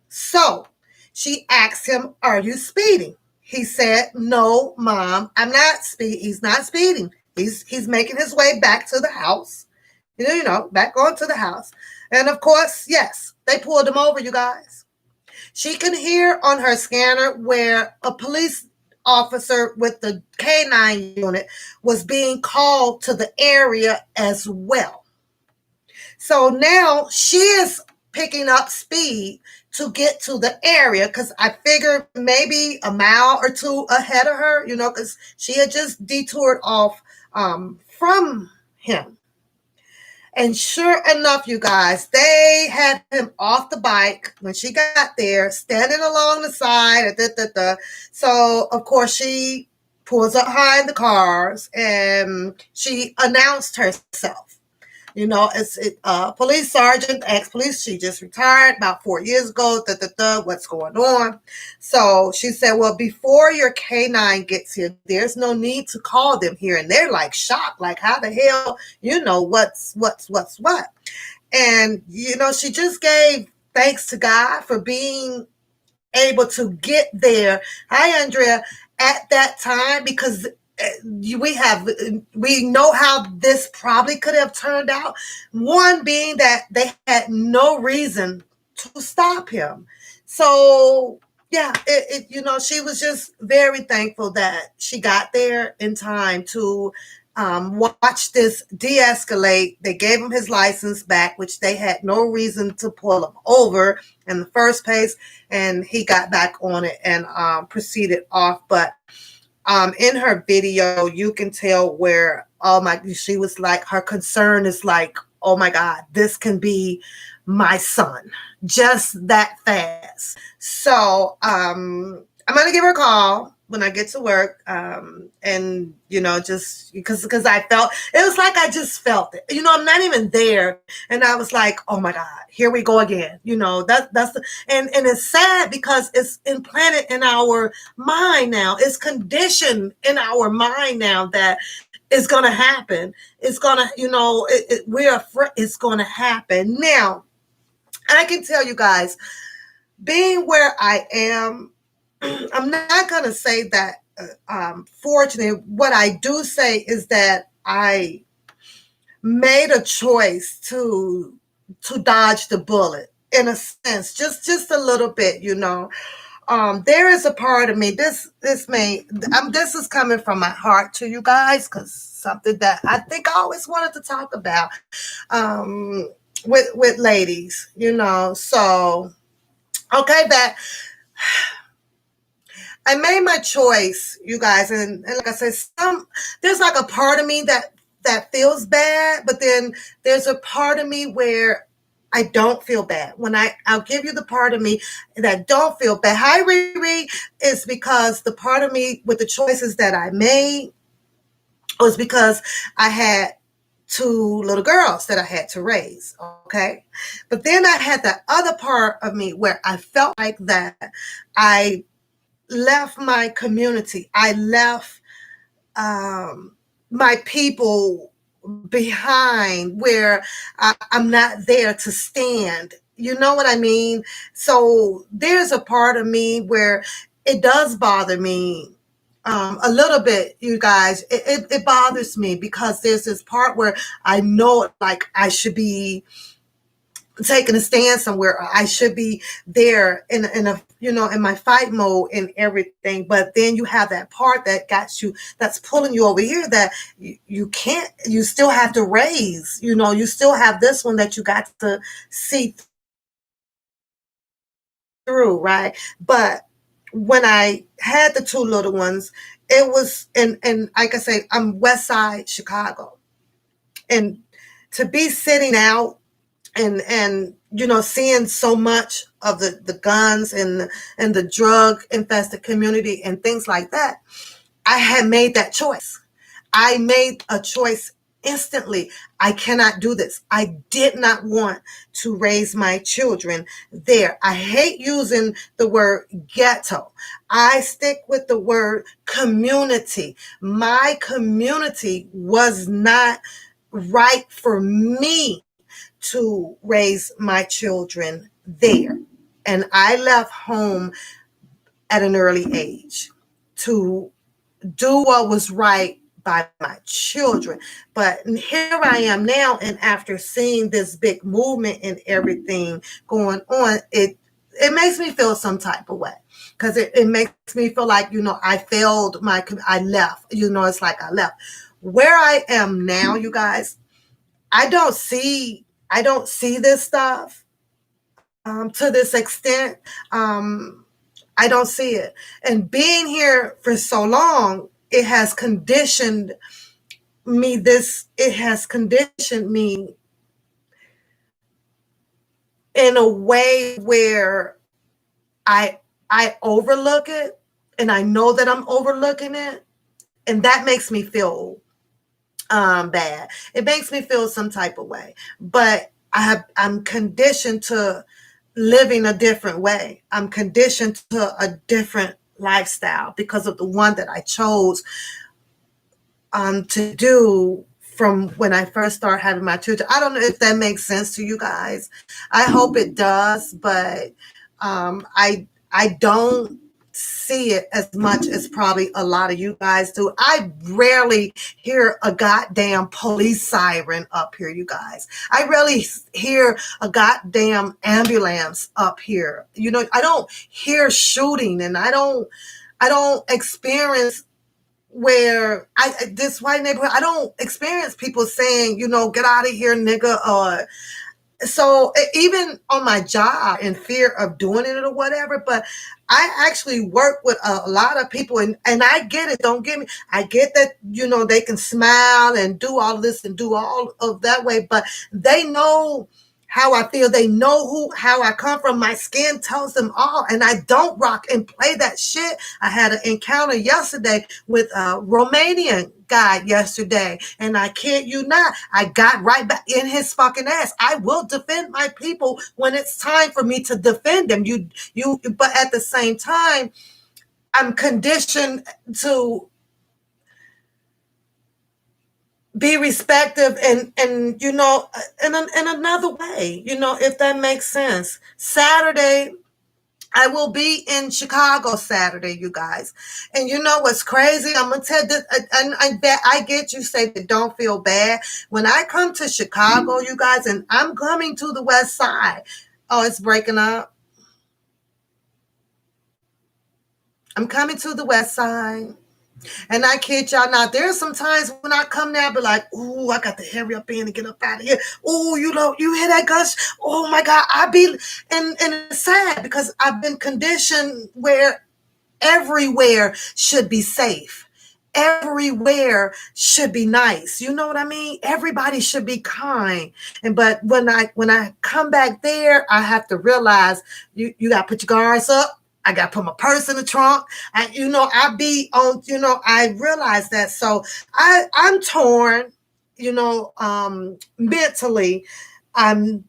So she asked him, "Are you speeding?" He said, "No, Mom, I'm not speeding." He's not speeding. He's making his way back to the house. Back onto the house. And of course, yes, they pulled him over, you guys. She can hear on her scanner where a police officer with the K9 unit was being called to the area as well. So now she is picking up speed to get to the area because I figured maybe a mile or two ahead of her, because she had just detoured off from him. And sure enough, you guys, they had him off the bike when she got there, standing along the side. So, of course, she pulls up behind the cars and she announced herself. It's police sergeant, ex-police. She just retired about 4 years ago. What's going on? So she said, well, before your K9 gets here, there's no need to call them here. And they're like shocked, like, how the hell, what? And, she just gave thanks to God for being able to get there. Hi, Andrea. At that time, because we know how this probably could have turned out. One being that they had no reason to stop him. So yeah, she was just very thankful that she got there in time to watch this de-escalate. They gave him his license back, which they had no reason to pull him over in the first place, and he got back on it and proceeded off. But in her video, you can tell where, she was like, her concern is like, oh my God, this can be my son, just that fast. So I'm going to give her a call when I get to work. And, just because I felt, it was like I just felt it. I'm not even there. And I was like, oh my God, here we go again. And it's sad because it's implanted in our mind now. It's conditioned in our mind now that it's going to happen. It's going to, we're afraid it's going to happen. Now, I can tell you guys, being where I am, I'm not going to say that fortunate. What I do say is that I made a choice to dodge the bullet, in a sense, just a little bit. There is a part of me. This is coming from my heart to you guys, because something that I think I always wanted to talk about with ladies. So okay, that I made my choice, you guys, and like I said, there's like a part of me that feels bad, but then there's a part of me where I don't feel bad. I'll give you the part of me that don't feel bad. Hi, Riri. It's because the part of me with the choices that I made was because I had 2 little girls that I had to raise. Okay. But then I had that other part of me where I felt like that I left my community. I left my people behind, where I'm not there to stand. You know what I mean? So there's a part of me where it does bother me a little bit, you guys. It bothers me because there's this part where I know, like, I should be taking a stand somewhere. I should be there in my fight mode and everything. But then you have that part that that's pulling you over here, that you can't, you still have to raise, you still have this one that you got to see through, right? But when I had the 2 little ones, it was, and like I say, I'm West Side Chicago, and to be sitting out and seeing so much of the guns and the drug infested community and things like that, I had made that choice. I made a choice instantly. I cannot do this. I did not want to raise my children there. I hate using the word ghetto. I stick with the word community. My community was not right for me to raise my children there. And I left home at an early age to do what was right by my children. But here I am now, and after seeing this big movement and everything going on, it makes me feel some type of way, because it makes me feel like, I failed I left, it's like I left. Where I am now, you guys, I don't see this stuff to this extent. I don't see it. And being here for so long, it has conditioned me in a way where I overlook it, and I know that I'm overlooking it, and that makes me feel bad. It makes me feel some type of way. But I'm conditioned to living a different way. I'm conditioned to a different lifestyle because of the one that I chose to do from when I first started having my children. I don't know if that makes sense to you guys. I hope it does, but I don't see it as much as probably a lot of you guys do. I rarely hear a goddamn police siren up here, you guys. I rarely hear a goddamn ambulance up here. You know, I don't hear shooting, and I don't experience where this white neighborhood, I don't experience people saying, you know, get out of here, nigga, or so even on my job in fear of doing it or whatever. But I actually work with a lot of people, and I get it. Don't get me. I get that, you know, they can smile and do all of this and do all of that way, but they know how I feel. They know how I come from. My skin tells them all, and I don't rock and play that shit. I had an encounter yesterday with a Romanian guy yesterday, and I kid you not, I got right back in his fucking ass. I will defend my people when it's time for me to defend them. But at the same time, I'm conditioned to be respectful and you know, in another way, you know, if that makes sense. Saturday, I will be in Chicago Saturday, you guys. And you know what's crazy? I'm gonna tell this, and I get you say that don't feel bad. When I come to Chicago, you guys, and I'm coming to the West Side. Oh, it's breaking up. I'm coming to the West Side. And I kid y'all not, there's some times when I come there, I be like, ooh, I got to hurry up in and get up out of here. Ooh, you know, you hear that gush? Oh my God, and it's sad because I've been conditioned where everywhere should be safe. Everywhere should be nice. You know what I mean? Everybody should be kind. But when I come back there, I have to realize you got to put your guards up. I got to put my purse in the trunk. I be on, I realize that. So I'm torn, mentally. I'm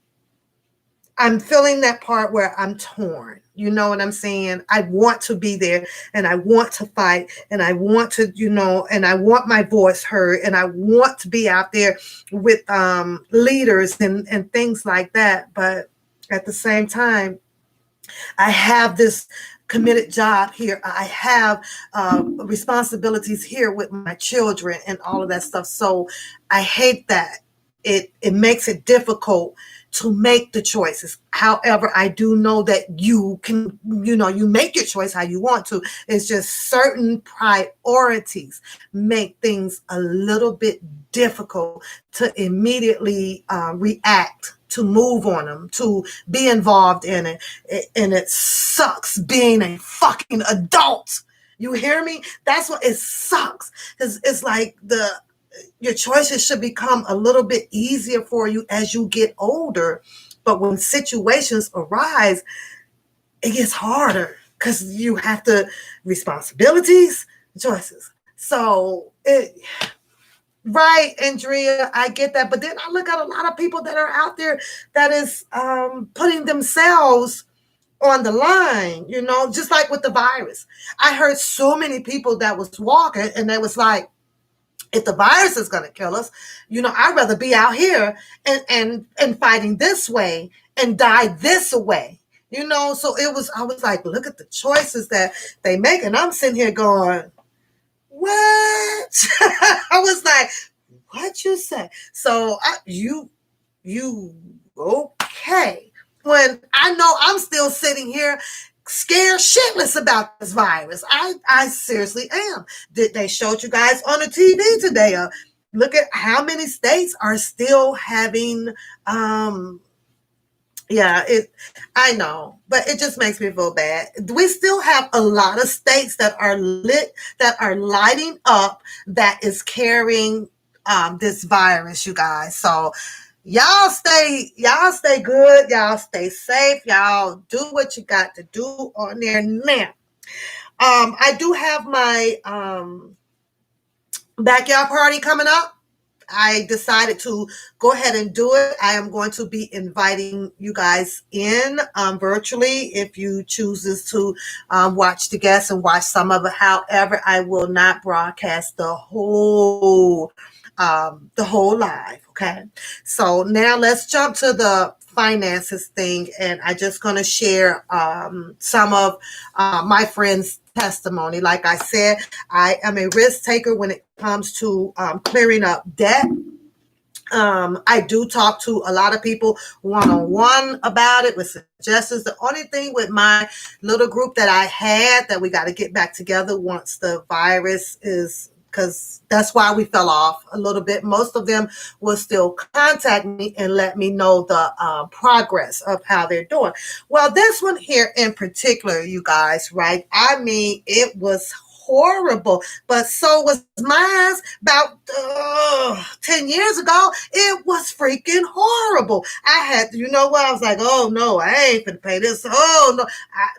feeling that part where I'm torn. You know what I'm saying? I want to be there, and I want to fight, and I want to, and I want my voice heard, and I want to be out there with leaders and things like that. But at the same time, I have this committed job here. I have responsibilities here with my children and all of that stuff. So I hate that. It makes it difficult to make the choices. However, I do know that you can, you make your choice how you want to. It's just certain priorities make things a little bit difficult to immediately react, to move on them, to be involved in it. And it sucks being a fucking adult. You hear me? That's what it sucks. Because it's like your choices should become a little bit easier for you as you get older. But when situations arise, it gets harder because you have to responsibilities, choices. So right, Andrea, I get that. But then I look at a lot of people that are out there that is putting themselves on the line, just like with the virus. I heard so many people that was walking and they was like, if the virus is going to kill us, I'd rather be out here and fighting this way and die this way. So I was like, look at the choices that they make. And I'm sitting here going, what? I was like, what you say? So you okay. When I know I'm still sitting here scared shitless about this virus. I seriously am. They showed you guys on the TV today. Look at how many states are still having I know, but it just makes me feel bad. We still have a lot of states that are lighting up, that is carrying this virus, you guys. So y'all stay good, y'all stay safe, y'all do what you got to do on there now. I do have my backyard party coming up. I decided to go ahead and do it. I am going to be inviting you guys in virtually if you chooses to watch the guests and watch some of it. However, I will not broadcast the whole live. Okay. So now let's jump to the finances thing, and I just going to share some of my friends' testimony. Like I said, I am a risk taker when it comes to clearing up debt. I do talk to a lot of people one-on-one about it with suggestions. The only thing with my little group that I had that we got to get back together once the virus is, because that's why we fell off a little bit. Most of them will still contact me and let me know the progress of how they're doing. Well, this one here in particular, you guys, right? I mean, it was horrible, but so was mine about 10 years ago. It was freaking horrible. I had, you know what? I was like, oh no, I ain't gonna pay this. Oh no.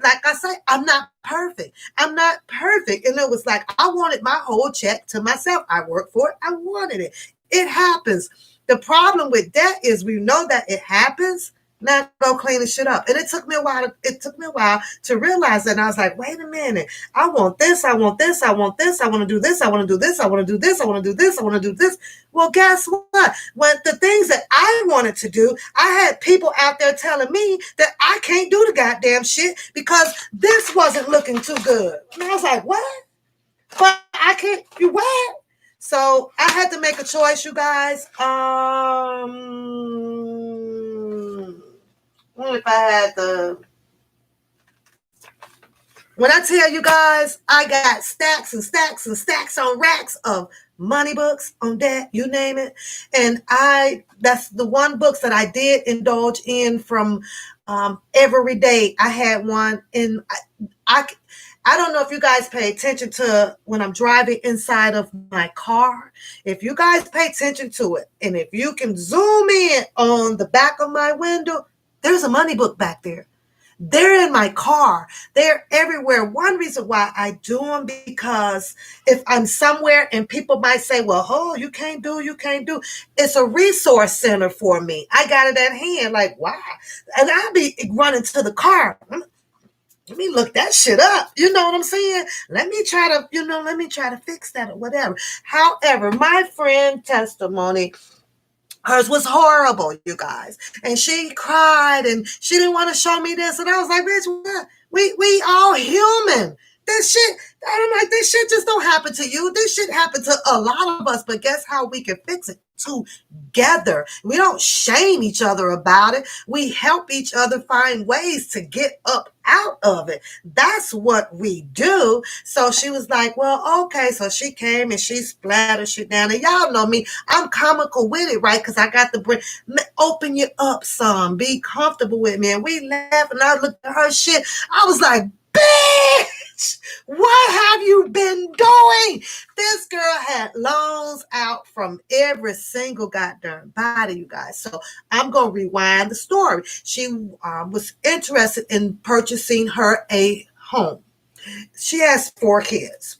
Like I say, I'm not perfect. I'm not perfect. And it was like, I wanted my whole check to myself. I worked for it. I wanted it. It happens. The problem with that is we know that it happens. Now go clean the shit up. And it took me a while. It took me a while to realize that. And I was like, wait a minute. I want this. I want this. I want this. I want to do this. I want to do this. I want to do this. I want to do this. I want to do this. Well, guess what? When the things that I wanted to do, I had people out there telling me that I can't do the goddamn shit because this wasn't looking too good. And I was like, what? But I can't. You what? So I had to make a choice, you guys. If I had when I tell you guys, I got stacks and stacks and stacks on racks of money books on debt, you name it. And that's the one books that I did indulge in from every day. I had one in, I don't know if you guys pay attention to when I'm driving inside of my car. If you guys pay attention to it, and if you can zoom in on the back of my window, there's a money book back there. They're in my car. They're everywhere. One reason why I do them, because if I'm somewhere and people might say, well, oh, you can't do. It's a resource center for me. I got it at hand. Like, wow. And I'll be running to the car. Let me look that shit up. You know what I'm saying? Let me try to fix that or whatever. However, my friend testimony, hers was horrible, you guys. And she cried and she didn't want to show me this. And I was like, bitch, we all human. This shit, I'm like, this shit just don't happen to you. This shit happened to a lot of us. But guess how we can fix it? Together. We don't shame each other about it. We help each other find ways to get up out of it. That's what we do. So she was like, well, okay. So she came and she splattered shit down. And y'all know me. I'm comical with it, right? Because I got the brain. Open you up some. Be comfortable with me. And we laughed and I looked at her shit. I was like, bitch, what have you been doing? This girl had loans out from every single goddamn body, you guys. So I'm going to rewind the story. She was interested in purchasing her a home. She has 4 kids.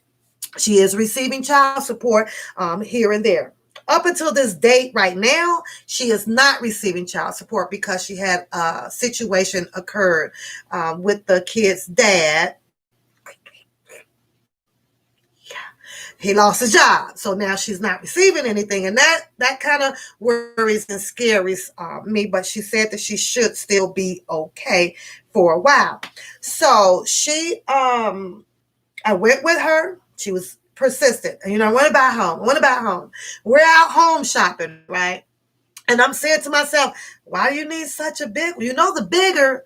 She is receiving child support here and there. Up until this date right now, she is not receiving child support because she had a situation occurred with the kid's dad. He lost his job. So now she's not receiving anything. And that kind of worries and scares me. But she said that she should still be okay for a while. So I went with her. She was persistent. And, I went about home. We're out home shopping, right? And I'm saying to myself, why do you need such a big, the bigger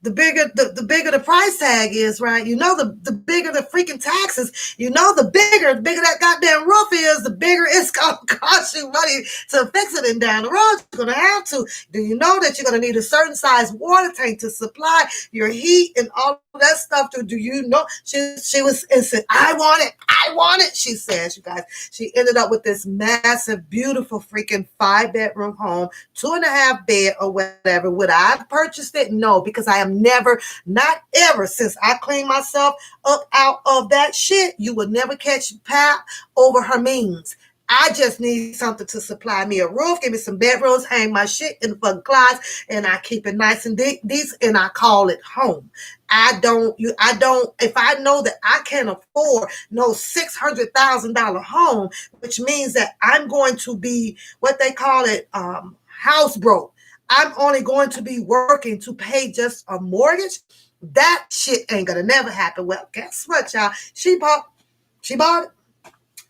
the price tag is, right? The bigger the freaking taxes, the bigger that goddamn roof is, the bigger it's going to cost you money to fix it. And down the road, you're going to have to. Do you know that you're going to need a certain size water tank to supply your heat and all of that stuff? Do you know? She was instant. I want it, she says, you guys. She ended up with this massive, beautiful freaking 5-bedroom home, 2.5 bed or whatever. Would I have purchased it? No, because I am never, not ever, since I cleaned myself up out of that shit, you would never catch Pap over her means. I just need something to supply me a roof, give me some bedrooms, hang my shit in the fucking closet, and I keep it nice and decent, and I call it home. I don't. If I know that I can't afford no $600,000 home, which means that I'm going to be what they call it, house broke. I'm only going to be working to pay just a mortgage. That shit ain't gonna never happen. Well, guess what, y'all? She bought it.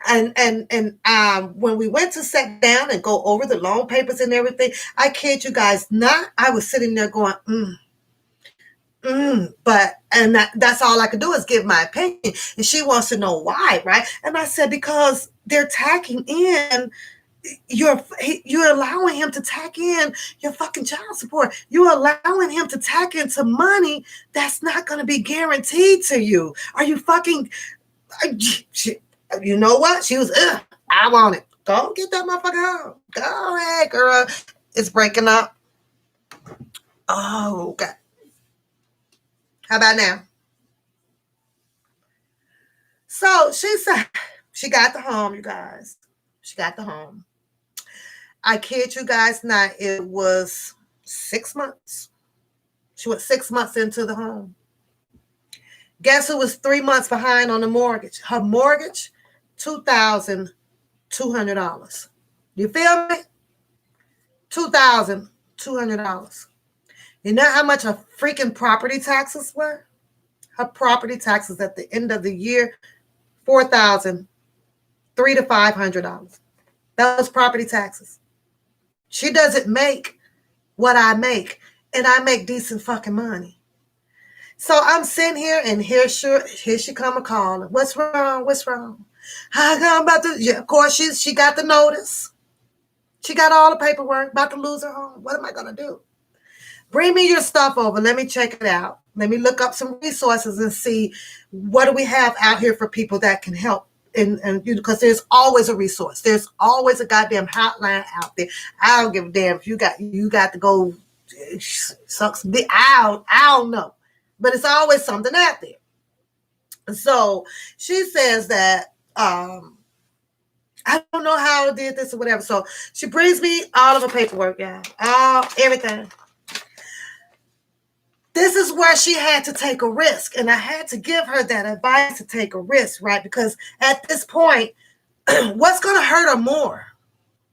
And when we went to sit down and go over the loan papers and everything, I kid you guys not, I was sitting there going, that's all I could do is give my opinion. And she wants to know why, right? And I said, because they're tacking in you're allowing him to tack in your fucking child support. You're allowing him to tack into money that's not going to be guaranteed to you. Are you fucking? You know what? She was. I want it. Go get that motherfucker home. Go ahead, girl. It's breaking up. Oh, okay. How about now? So she said she got the home, you guys. She got the home. I kid you guys not, it was 6 months. She was 6 months into the home. Guess who was 3 months behind on the mortgage? Her mortgage, $2,200. You feel me? $2,200. You know how much her freaking property taxes were? Her property taxes at the end of the year, $4,300 to $500. That was property taxes. She doesn't make what I make, and I make decent fucking money. So I'm sitting here, and here she come a calling. What's wrong? What's wrong? How come about to? Yeah, of course she got the notice. She got all the paperwork. About to lose her home. What am I gonna do? Bring me your stuff over. Let me check it out. Let me look up some resources and see what do we have out here for people that can help. And because there's always a resource. There's always a goddamn hotline out there. I don't give a damn if you got to go suck some dick. I don't know. But it's always something out there. So she says that I don't know how I did this or whatever. So she brings me all of her paperwork, yeah. Everything. This is where she had to take a risk. And I had to give her that advice to take a risk, right? Because at this point, what's going to hurt her more?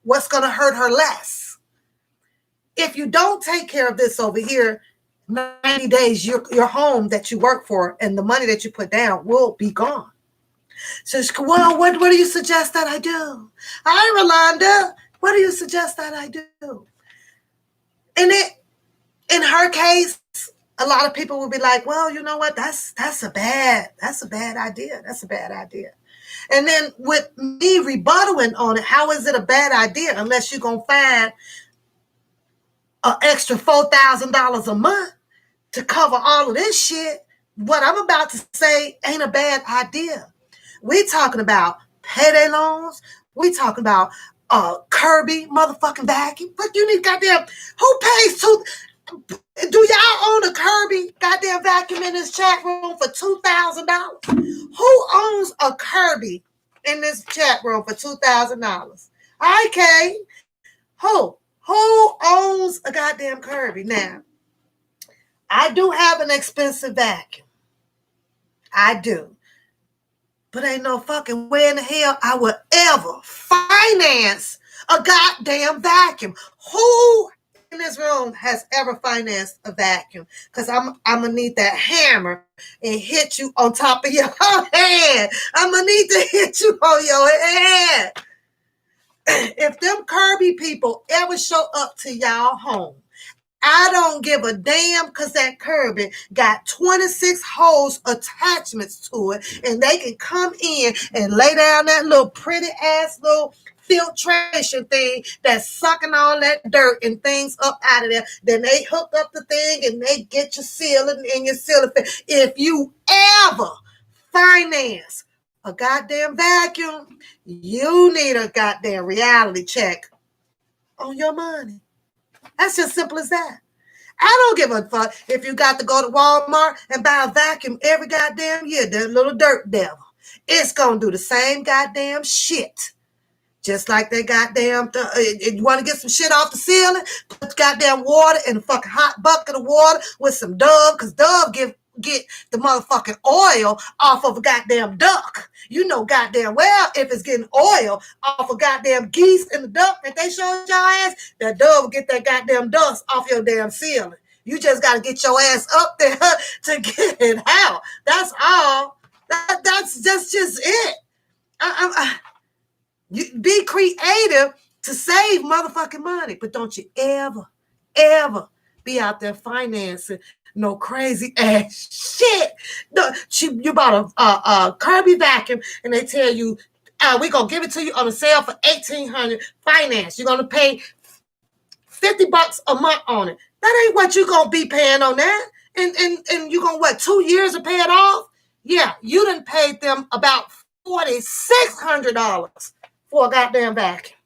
What's going to hurt her less? If you don't take care of this over here, 90 days, your home that you work for and the money that you put down will be gone. So she goes, well, what do you suggest that I do? Hi, Rolanda. What do you suggest that I do? And in her case, a lot of people will be like, well, you know what? That's a bad idea. That's a bad idea. And then with me rebuttaling on it, how is it a bad idea unless you're going to find an extra $4,000 a month to cover all of this shit? What I'm about to say ain't a bad idea. We talking about payday loans. We talking about Kirby motherfucking vacuum. But you need goddamn, who pays to... Do y'all own a Kirby goddamn vacuum in this chat room for $2,000? Who owns a Kirby in this chat room for $2,000? Okay. Who owns a goddamn Kirby? Now, I do have an expensive vacuum. I do. But ain't no fucking way in the hell I would ever finance a goddamn vacuum. Who in this room has ever financed a vacuum? Because I'm gonna need that hammer and hit you on top of your head. I'm gonna need to hit you on your head. If them Kirby people ever show up to y'all home, I don't give a damn because that Kirby got 26 hose attachments to it, and they can come in and lay down that little pretty ass little filtration thing that's sucking all that dirt and things up out of there. Then they hook up the thing and they get your sealing and your sealer. If you ever finance a goddamn vacuum, you need a goddamn reality check on your money. That's just simple as that. I don't give a fuck if you got to go to Walmart and buy a vacuum every goddamn year, that little dirt devil. It's going to do the same goddamn shit Just like they goddamn, you want to get some shit off the ceiling, put goddamn water in a fucking hot bucket of water with some Dove, because Dove get the motherfucking oil off of a goddamn duck. You know goddamn well if it's getting oil off of goddamn geese in the duck that they showed your ass, that Dove will get that goddamn dust off your damn ceiling. You just got to get your ass up there to get it out. That's all. That's just it. You be creative to save motherfucking money, but don't you ever be out there financing no crazy ass shit. No, you bought a Kirby vacuum and they tell you, we're going to give it to you on a sale for $1,800 finance. You're going to pay $50 a month on it. That ain't what you're going to be paying on that. And you're going to, what, 2 years to pay it off? Yeah, you done paid them about $4,600 for a goddamn vacuum.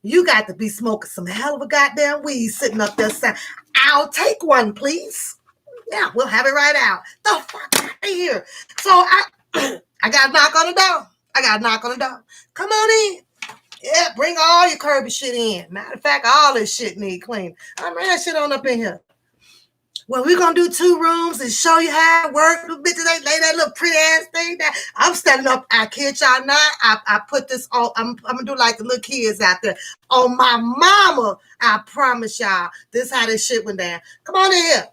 You got to be smoking some hell of a goddamn weed sitting up there saying, I'll take one, please. Yeah, we'll have it right out. The fuck out of here. So I got to knock on the door. Come on in. Yeah, bring all your Kirby shit in. Matter of fact, all this shit need clean. I ran that shit on up in here. Well, we're going to do 2 rooms and show you how it works. Bitches, they lay that little pretty ass thing down. I'm standing up. I kid y'all not. I put this on. I'm going to do like the little kids out there. On my mama, I promise y'all. This how this shit went down. Come on in here.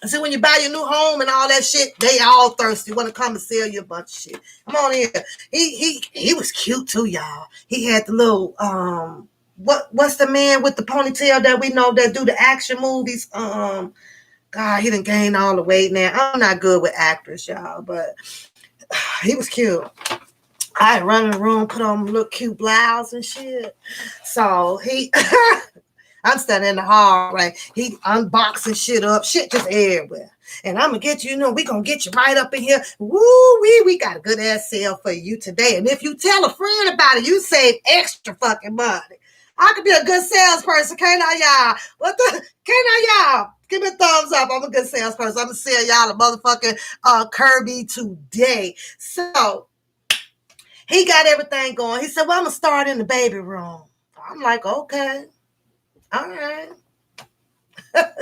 See, when you buy your new home and all that shit, they all thirsty. Want to come and sell you a bunch of shit. Come on in here. He was cute too, y'all. He had the little, what's the man with the ponytail that we know that do the action movies? God, he done gained all the weight now. I'm not good with actors, y'all, but he was cute. I run in the room, put on a little cute blouse and shit. So I'm standing in the hall, right? He unboxing shit up, shit just everywhere. And I'm gonna get you, we gonna get you right up in here. Woo, we got a good ass sale for you today. And if you tell a friend about it, you save extra fucking money. I could be a good salesperson, can't I, y'all? Can't I, y'all? Give me a thumbs up. I'm a good salesperson. I'm going to sell y'all a motherfucking Kirby today. So he got everything going. He said, well, I'm going to start in the baby room. I'm like, okay. All right.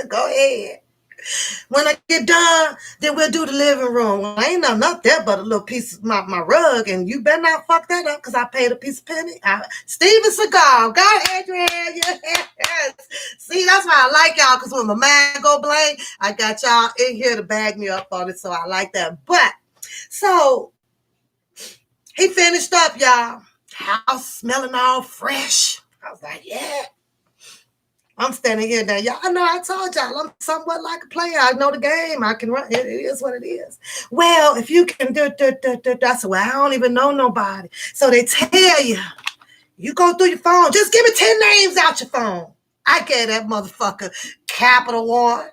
Go ahead. When I get done, then we'll do the living room. Well, I ain't nothing up there but a little piece of my rug, and you better not fuck that up because I paid a piece of penny. Steven Seagal. Go ahead, Adrian. Yes. See, that's why I like y'all, because when my mind go blank, I got y'all in here to bag me up on it, so I like that. But, so, he finished up, y'all. House smelling all fresh. I was like, yeah. I'm standing here now. Y'all know I told y'all I'm somewhat like a player. I know the game. I can run. It is what it is. Well, if you can do, I said, well, I don't even know nobody. So they tell you, you go through your phone. Just give me 10 names out your phone. I gave that motherfucker Capital One,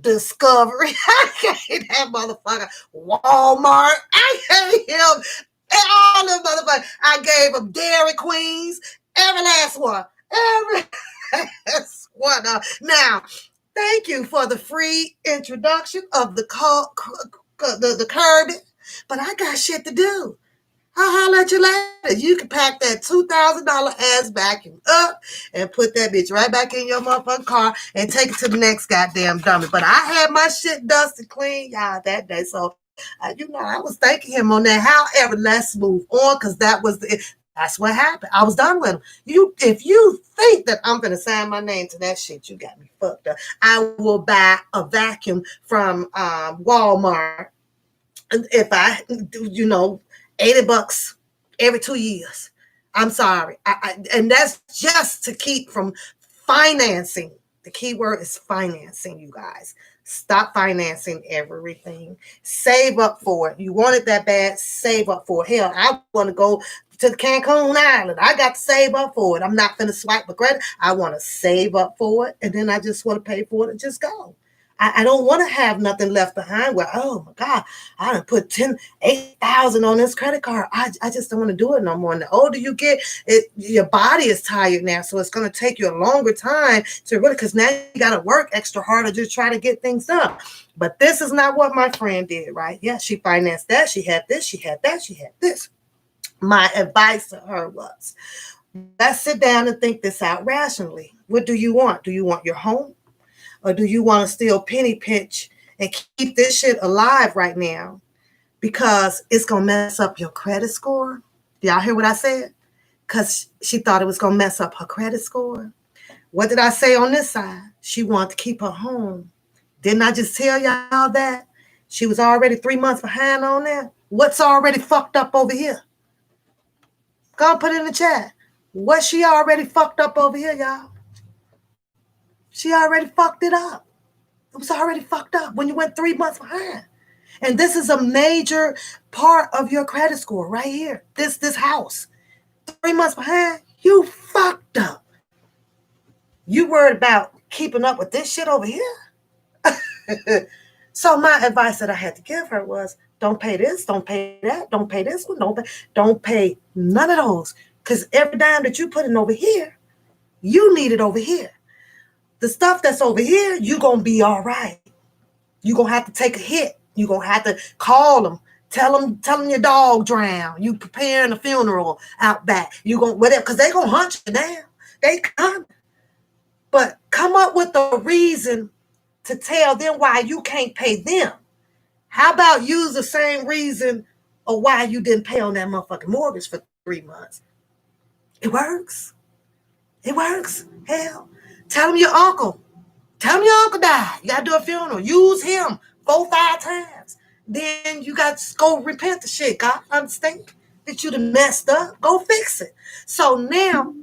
Discovery. I gave that motherfucker Walmart. I gave him all the motherfuckers. I gave him Dairy Queens. Every last one. What now, thank you for the free introduction of the Kirby, but I got shit to do. I'll holler at you later. You can pack that $2,000 ass vacuum up and put that bitch right back in your motherfucking car and take it to the next goddamn dummy. But I had my shit dusted clean, y'all, that day. So, I was thanking him on that. However, let's move on, because that's what happened. I was done with him. If you think that I'm going to sign my name to that shit, you got me fucked up. I will buy a vacuum from Walmart if I do, $80 every 2 years. I'm sorry. And that's just to keep from financing. The key word is financing, you guys. Stop financing everything. Save up for it. You want it that bad, save up for it. Hell, I want to go to the Cancun Island. I got to save up for it. I'm not going to swipe my credit. I want to save up for it, and then I just want to pay for it and just go. I don't want to have nothing left behind where, oh my God, I done put $8,000 on this credit card. I just don't want to do it no more. And the older you get, your body is tired now. So it's going to take you a longer time to really, because now you got to work extra harder to try to get things done. But this is not what my friend did, right? Yeah, she financed that. She had this, she had that, she had this. My advice to her was, let's sit down and think this out rationally. What do you want? Do you want your home? Or do you want to still penny pinch and keep this shit alive right now because it's going to mess up your credit score? Y'all hear what I said? Because she thought it was going to mess up her credit score. What did I say on this side? She wanted to keep her home. Didn't I just tell y'all that? She was already 3 months behind on that. What's already fucked up over here? Go put it in the chat. What's she already fucked up over here, y'all? She already fucked it up. It was already fucked up when you went 3 months behind. And this is a major part of your credit score right here. This house. 3 months behind, you fucked up. You worried about keeping up with this shit over here? So my advice that I had to give her was, don't pay this, don't pay that, don't pay this one, don't pay none of those. Because every dime that you put in over here, you need it over here. The stuff that's over here, you're going to be all right. You're going to have to take a hit. You're going to have to call them. Tell them your dog drowned. You preparing a funeral out back. You going whatever, because they going to hunt you down. They come. But come up with a reason to tell them why you can't pay them. How about use the same reason of why you didn't pay on that motherfucking mortgage for 3 months? It works. It works. Hell. Tell them your uncle. Tell them your uncle died. You got to do a funeral. Use him 4-5 times. Then you got to go repent the shit. God understand that you done messed up. Go fix it. So now,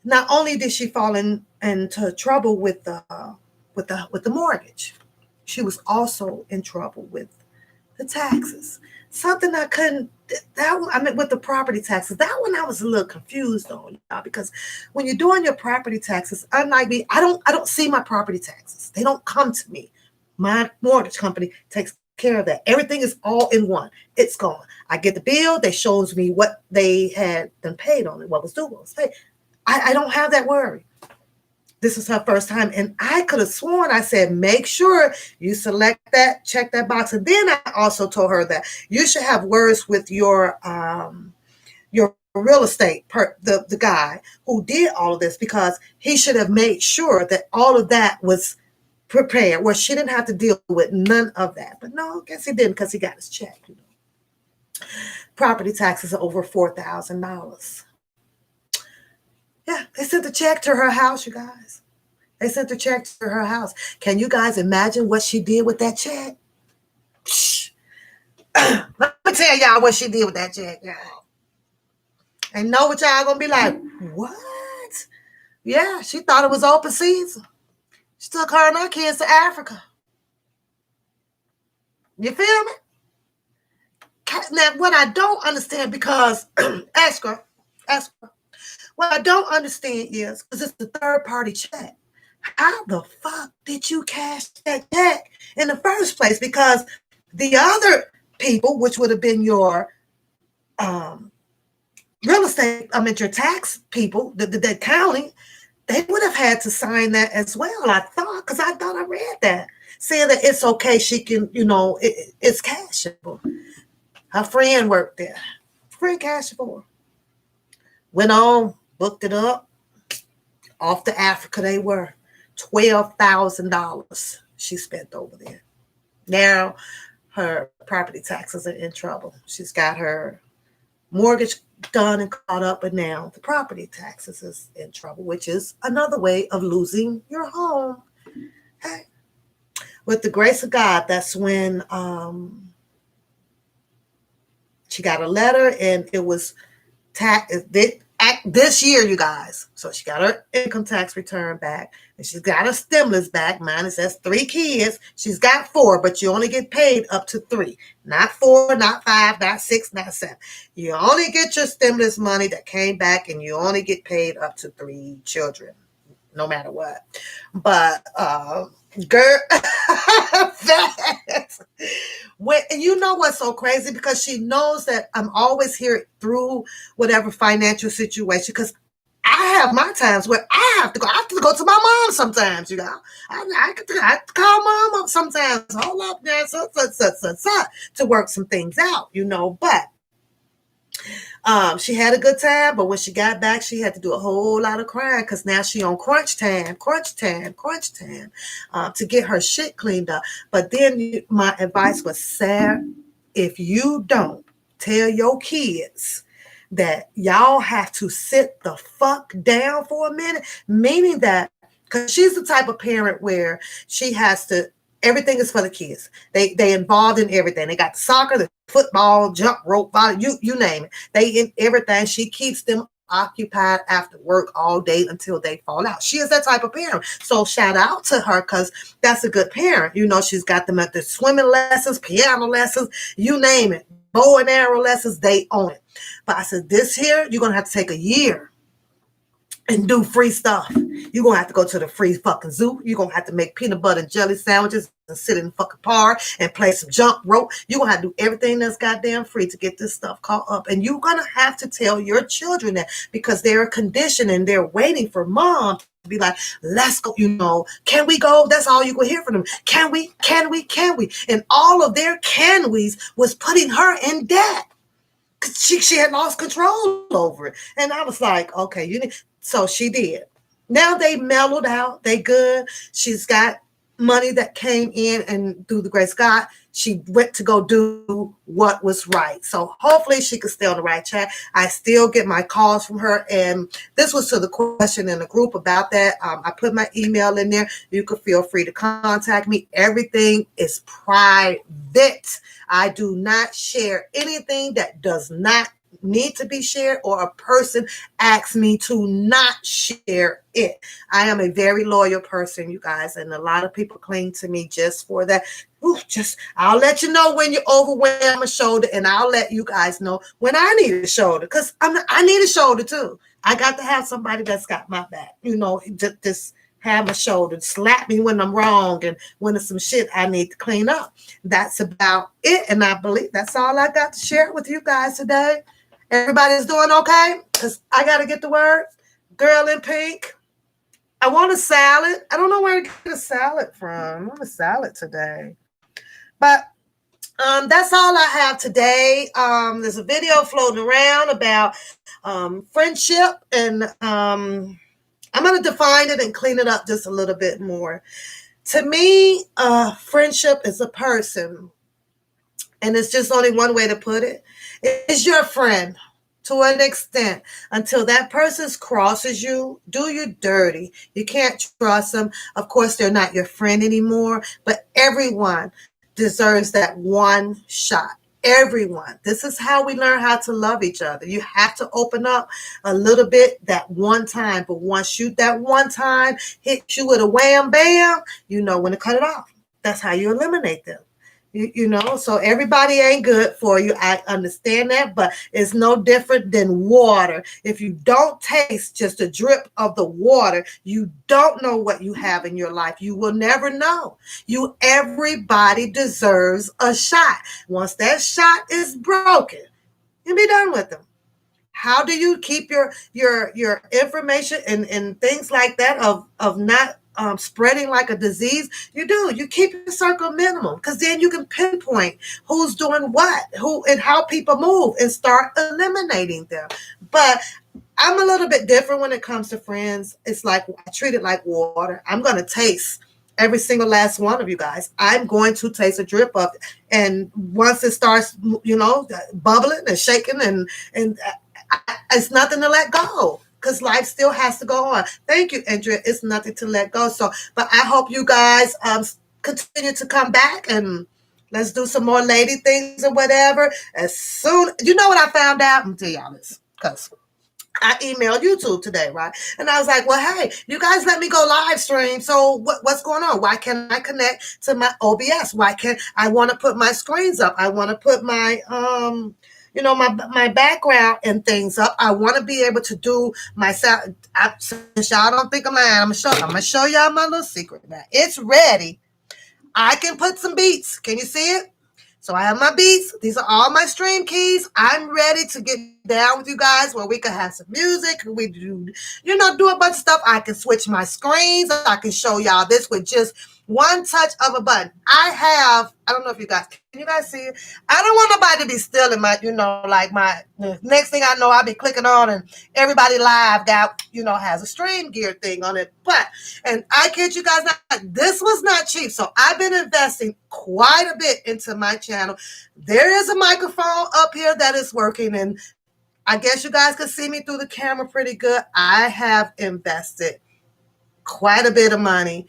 not only did she fall into trouble with the mortgage, she was also in trouble with the taxes. Something I couldn't, that one, I mean, with the property taxes, that one I was a little confused on, because when you're doing your property taxes, unlike me, I don't see my property taxes. They don't come to me. My mortgage company takes care of that. Everything is all in one. It's gone. I get the bill. They shows me what they had been paid on it, what was due, what was paid. I don't have that worry. This is her first time, and I could have sworn I said, make sure you select that, check that box. And then I also told her that you should have words with your real estate, the guy who did all of this, because he should have made sure that all of that was prepared, where she didn't have to deal with none of that. But no, I guess he didn't, because he got his check. Property taxes are over $4,000. Yeah, they sent a check to her house, you guys. They sent a check to her house. Can you guys imagine what she did with that check? Let me tell y'all what she did with that check, y'all. And know what y'all gonna be like, what? Yeah, she thought it was open season. She took her and her kids to Africa. You feel me? Now, what I don't understand, because ask her, what I don't understand is, because it's the third-party check, how the fuck did you cash that check in the first place? Because the other people, which would have been your real estate, your tax people, the county, they would have had to sign that as well, I thought, because I thought I read that, saying that it's okay, she can, it's cashable. Her friend worked there. Friend cashable. Went on, booked it up. Off to Africa they were. $12,000 she spent over there. Now her property taxes are in trouble. She's got her mortgage done and caught up, but now the property taxes is in trouble, which is another way of losing your home. Hey. With the grace of God, that's when she got a letter, and it was this year, you guys. So she got her income tax return back, and she's got her stimulus back. Mine, it says 3 kids. She's got 4, but you only get paid up to 3. Not 4, not 5, not 6, not 7. You only get your stimulus money that came back, and you only get paid up to 3 children, no matter what. But girl, and you know what's so crazy, because she knows that I'm always here through whatever financial situation, because I have my times where I have to go to my mom sometimes, you know. I have to call mom up sometimes, hold up there, to work some things out, but She had a good time, but when she got back, she had to do a whole lot of crying because now she on crunch time, to get her shit cleaned up. But then my advice was, Sarah, if you don't tell your kids that y'all have to sit the fuck down for a minute, meaning that because she's the type of parent where she has to, everything is for the kids. They involved in everything. They got the soccer, the football, jump rope, volley, you name it. They in everything. She keeps them occupied after work all day until they fall out. She is that type of parent. So shout out to her because that's a good parent. She's got them at the swimming lessons, piano lessons, you name it, bow and arrow lessons, they own it. But I said, this here, you're going to have to take a year and do free stuff. You're going to have to go to the free fucking zoo. You're going to have to make peanut butter and jelly sandwiches and sit in the fucking park and play some jump rope. You're going to have to do everything that's goddamn free to get this stuff caught up. And you're going to have to tell your children that because they're conditioned and they're waiting for mom to be like, let's go, can we go? That's all you can hear from them. Can we? And all of their can we's was putting her in debt. She had lost control over it. And I was like, okay, so she did. Now they mellowed out. They good. She's got money that came in, and through the grace of God, she went to go do what was right. So hopefully she could stay on the right track. I still get my calls from her, and this was to the question in the group about that. I put my email in there. You could feel free to contact me. Everything is private. I do not share anything that does not need to be shared or a person asks me to not share it. I am a very loyal person, you guys, and a lot of people cling to me just for that. I'll let you know when you overwhelm a shoulder, and I'll let you guys know when I need a shoulder, because I need a shoulder too. I got to have somebody that's got my back, just have my shoulder, slap me when I'm wrong, and when there's some shit I need to clean up. That's about it, and I believe that's all I got to share with you guys today. Everybody's doing okay? Because I got to get the word. Girl in pink. I want a salad. I don't know where to get a salad from. I want a salad today. But that's all I have today. There's a video floating around about friendship, and I'm going to define it and clean it up just a little bit more. To me, friendship is a person, and it's just only one way to put it. It's your friend to an extent until that person crosses you, do you dirty. You can't trust them. Of course, they're not your friend anymore, but everyone deserves that one shot. Everyone. This is how we learn how to love each other. You have to open up a little bit that one time, but once that one time hits you with a wham bam, you know when to cut it off. That's how you eliminate them. So everybody ain't good for you. I understand that, but it's no different than water. If you don't taste just a drip of the water, you don't know what you have in your life. You will never know. Everybody deserves a shot. Once that shot is broken, you'll be done with them. How do you keep your information and things like that of not spreading like a disease? You keep your circle minimum, because then you can pinpoint who's doing what, who and how people move, and start eliminating them. But I'm a little bit different when it comes to friends. It's like I treat it like water. I'm going to taste every single last one of you guys. I'm going to taste a drip of it, and once it starts bubbling and shaking and it's nothing to let go, because life still has to go on. Thank you, Andrea. It's nothing to let go. But I hope you guys continue to come back, and let's do some more lady things or whatever. As soon, what I found out? I'm going to tell y'all this, because I emailed YouTube today, right? And I was like, well, hey, you guys let me go live stream. So what's going on? Why can't I connect to my OBS? Why can't I want to put my screens up? I want to put my my background and things up. I want to be able to do my sound. Since y'all don't think I'm lying, I'm gonna show y'all my little secret now. It's ready. I can put some beats. Can you see it? So I have my beats. These are all my stream keys. I'm ready to get down with you guys where we can have some music. We do, do a bunch of stuff. I can switch my screens. I can show y'all this with just one touch of a button. I don't know if can you guys see it? I don't want nobody to be stealing my, like the next thing I know, I'll be clicking on and everybody live got, has a stream gear thing on it. And I kid you guys not, this was not cheap. So I've been investing quite a bit into my channel. There is a microphone up here that is working, and I guess you guys can see me through the camera pretty good. I have invested quite a bit of money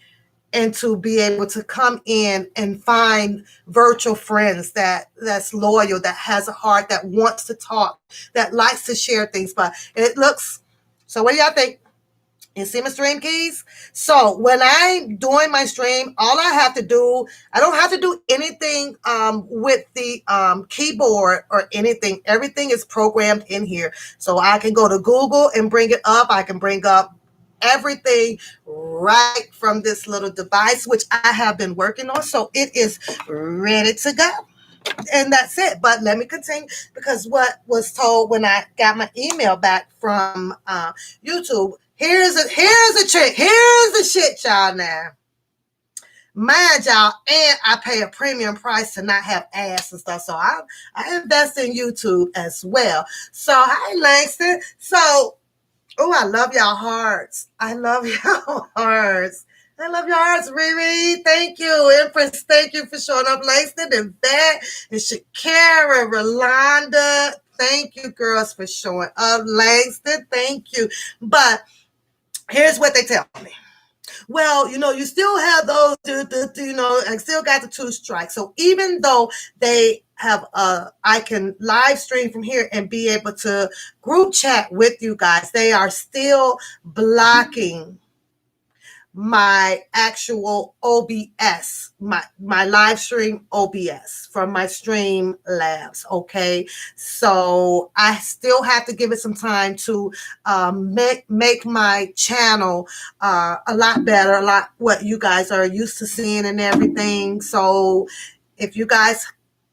and to be able to come in and find virtual friends that's loyal, that has a heart, that wants to talk, that likes to share things. But it looks, so what do y'all think? You see my stream keys? So when I'm doing my stream, all I have to do, I don't have to do anything with the keyboard or anything. Everything is programmed in here. So I can go to Google and bring it up. I can bring up everything right from this little device, which I have been working on. So it is ready to go. And that's it. But let me continue, because what was told when I got my email back from YouTube, here's a trick. Here's the shit, y'all, now. Mind y'all, and I pay a premium price to not have ads and stuff. So I invest in YouTube as well. So hi, Langston. So I love y'all hearts. I love y'all hearts. I love your hearts, Riri. Thank you. Empress, thank you for showing up. Langston and Vet and Shakira, Rolanda. Thank you, girls, for showing up. Langston, thank you. But here's what they tell me. Well, you still have those, I still got the 2 strikes. So even though they have, I can live stream from here and be able to group chat with you guys, they are still blocking my actual OBS, my live stream OBS from my stream labs. Okay. So I still have to give it some time to make my channel a lot better, a lot what you guys are used to seeing and everything. So if you guys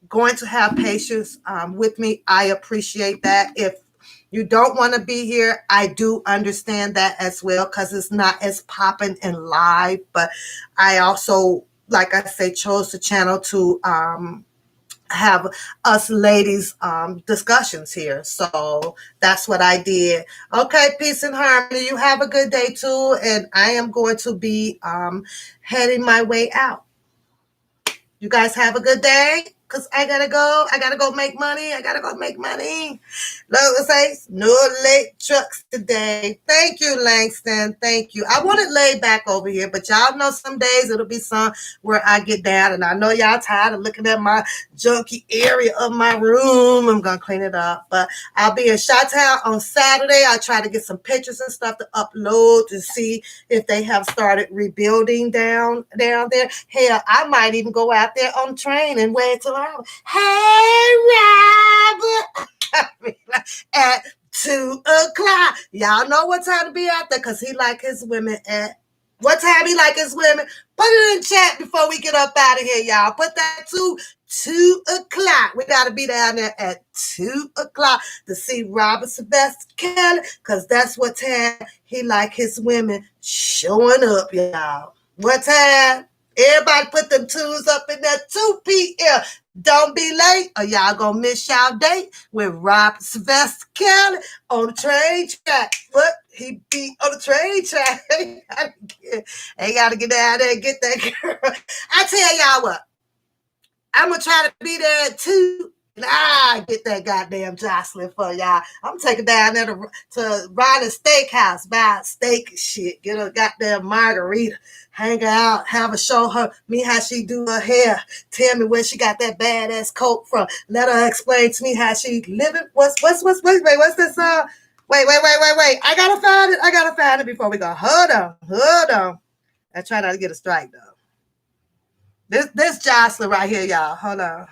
going to have patience with me, I appreciate that. If you don't want to be here, I do understand that as well, because it's not as popping and live. But I also, like I say, chose the channel to have us ladies discussions here. So that's what I did. Okay, peace and harmony. You have a good day too. And I am going to be heading my way out. You guys have a good day, because I gotta go. I gotta go make money. Logan says, no late trucks today. Thank you, Langston. Thank you. I want it laid back over here, but y'all know some days it'll be some where I get down, and I know y'all tired of looking at my junky area of my room. I'm going to clean it up, but I'll be in Chi-Town on Saturday. I'll try to get some pictures and stuff to upload to see if they have started rebuilding down there. Hell, I might even go out there on the train and wait till hey, Robert. At 2 o'clock. Y'all know what time to be out there, because he like his women at what time he like his women. Put it in chat before we get up out of here, y'all. Put that to 2 o'clock. We got to be down there at 2 o'clock to see Robert Sylvester Kelly, because that's what time he like his women showing up, y'all. What time? Everybody put them 2s up in there, 2 p.m. Don't be late, or y'all gonna miss y'all date with Robert Sylvester Kelly on the train track. What? He be on the train track. Ain't gotta get down there and get that girl. I tell y'all what, I'm gonna try to be there at 2. Get that goddamn Jocelyn for y'all. I'm taking down there to Ronnie's Steakhouse, buy steak and shit, get a goddamn margarita, hang out, have her show her me how she do her hair, tell me where she got that badass coat from, let her explain to me how she living. What's this song? Wait. I gotta find it before we go. Hold on. I try not to get a strike though. This Jocelyn right here, y'all. Hold on.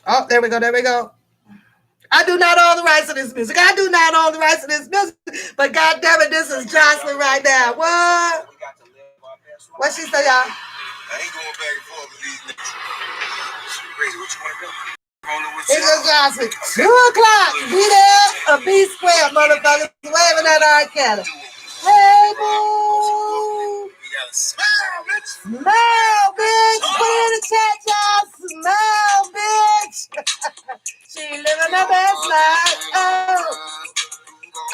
Oh, there we go. I do not own the rights to this music. But God damn it, this is Jocelyn right now. What she say, y'all? I ain't going back and forth with these niggas. Crazy, what you want to go? It's Johnson, 2 o'clock. Be there or be square, motherfuckers. Waving at our Kelly. Hey, boo. Smile, bitch. Smile, bitch. Put in the chat, y'all. Smile, bitch. She living her best life. Oh.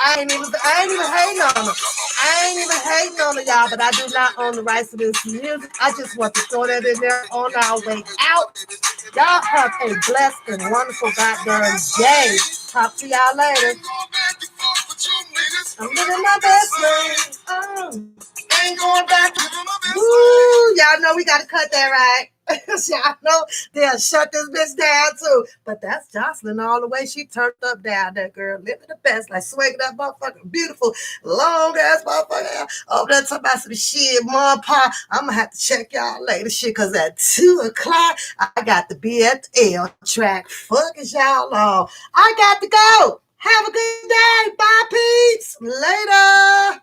I ain't even hating on her. I ain't even hating on her, y'all, but I do not own the rights to this music. I just want to throw that in there on our way out. Y'all have a blessed and wonderful goddamn day. Talk to y'all later. I'm living my best life. Oh. Ain't going back. Woo, y'all know we gotta cut that, right? Y'all know they'll shut this bitch down too. But that's Jocelyn all the way. She turned up down that girl, living the best, like swinging that motherfucking beautiful, long ass motherfucker. Oh, that's talking about some shit, mom, pa. I'm gonna have to check y'all later, shit, cause at 2 o'clock I got to be at the L track. Fuck is y'all on. I got to go. Have a good day. Bye, peeps. Later.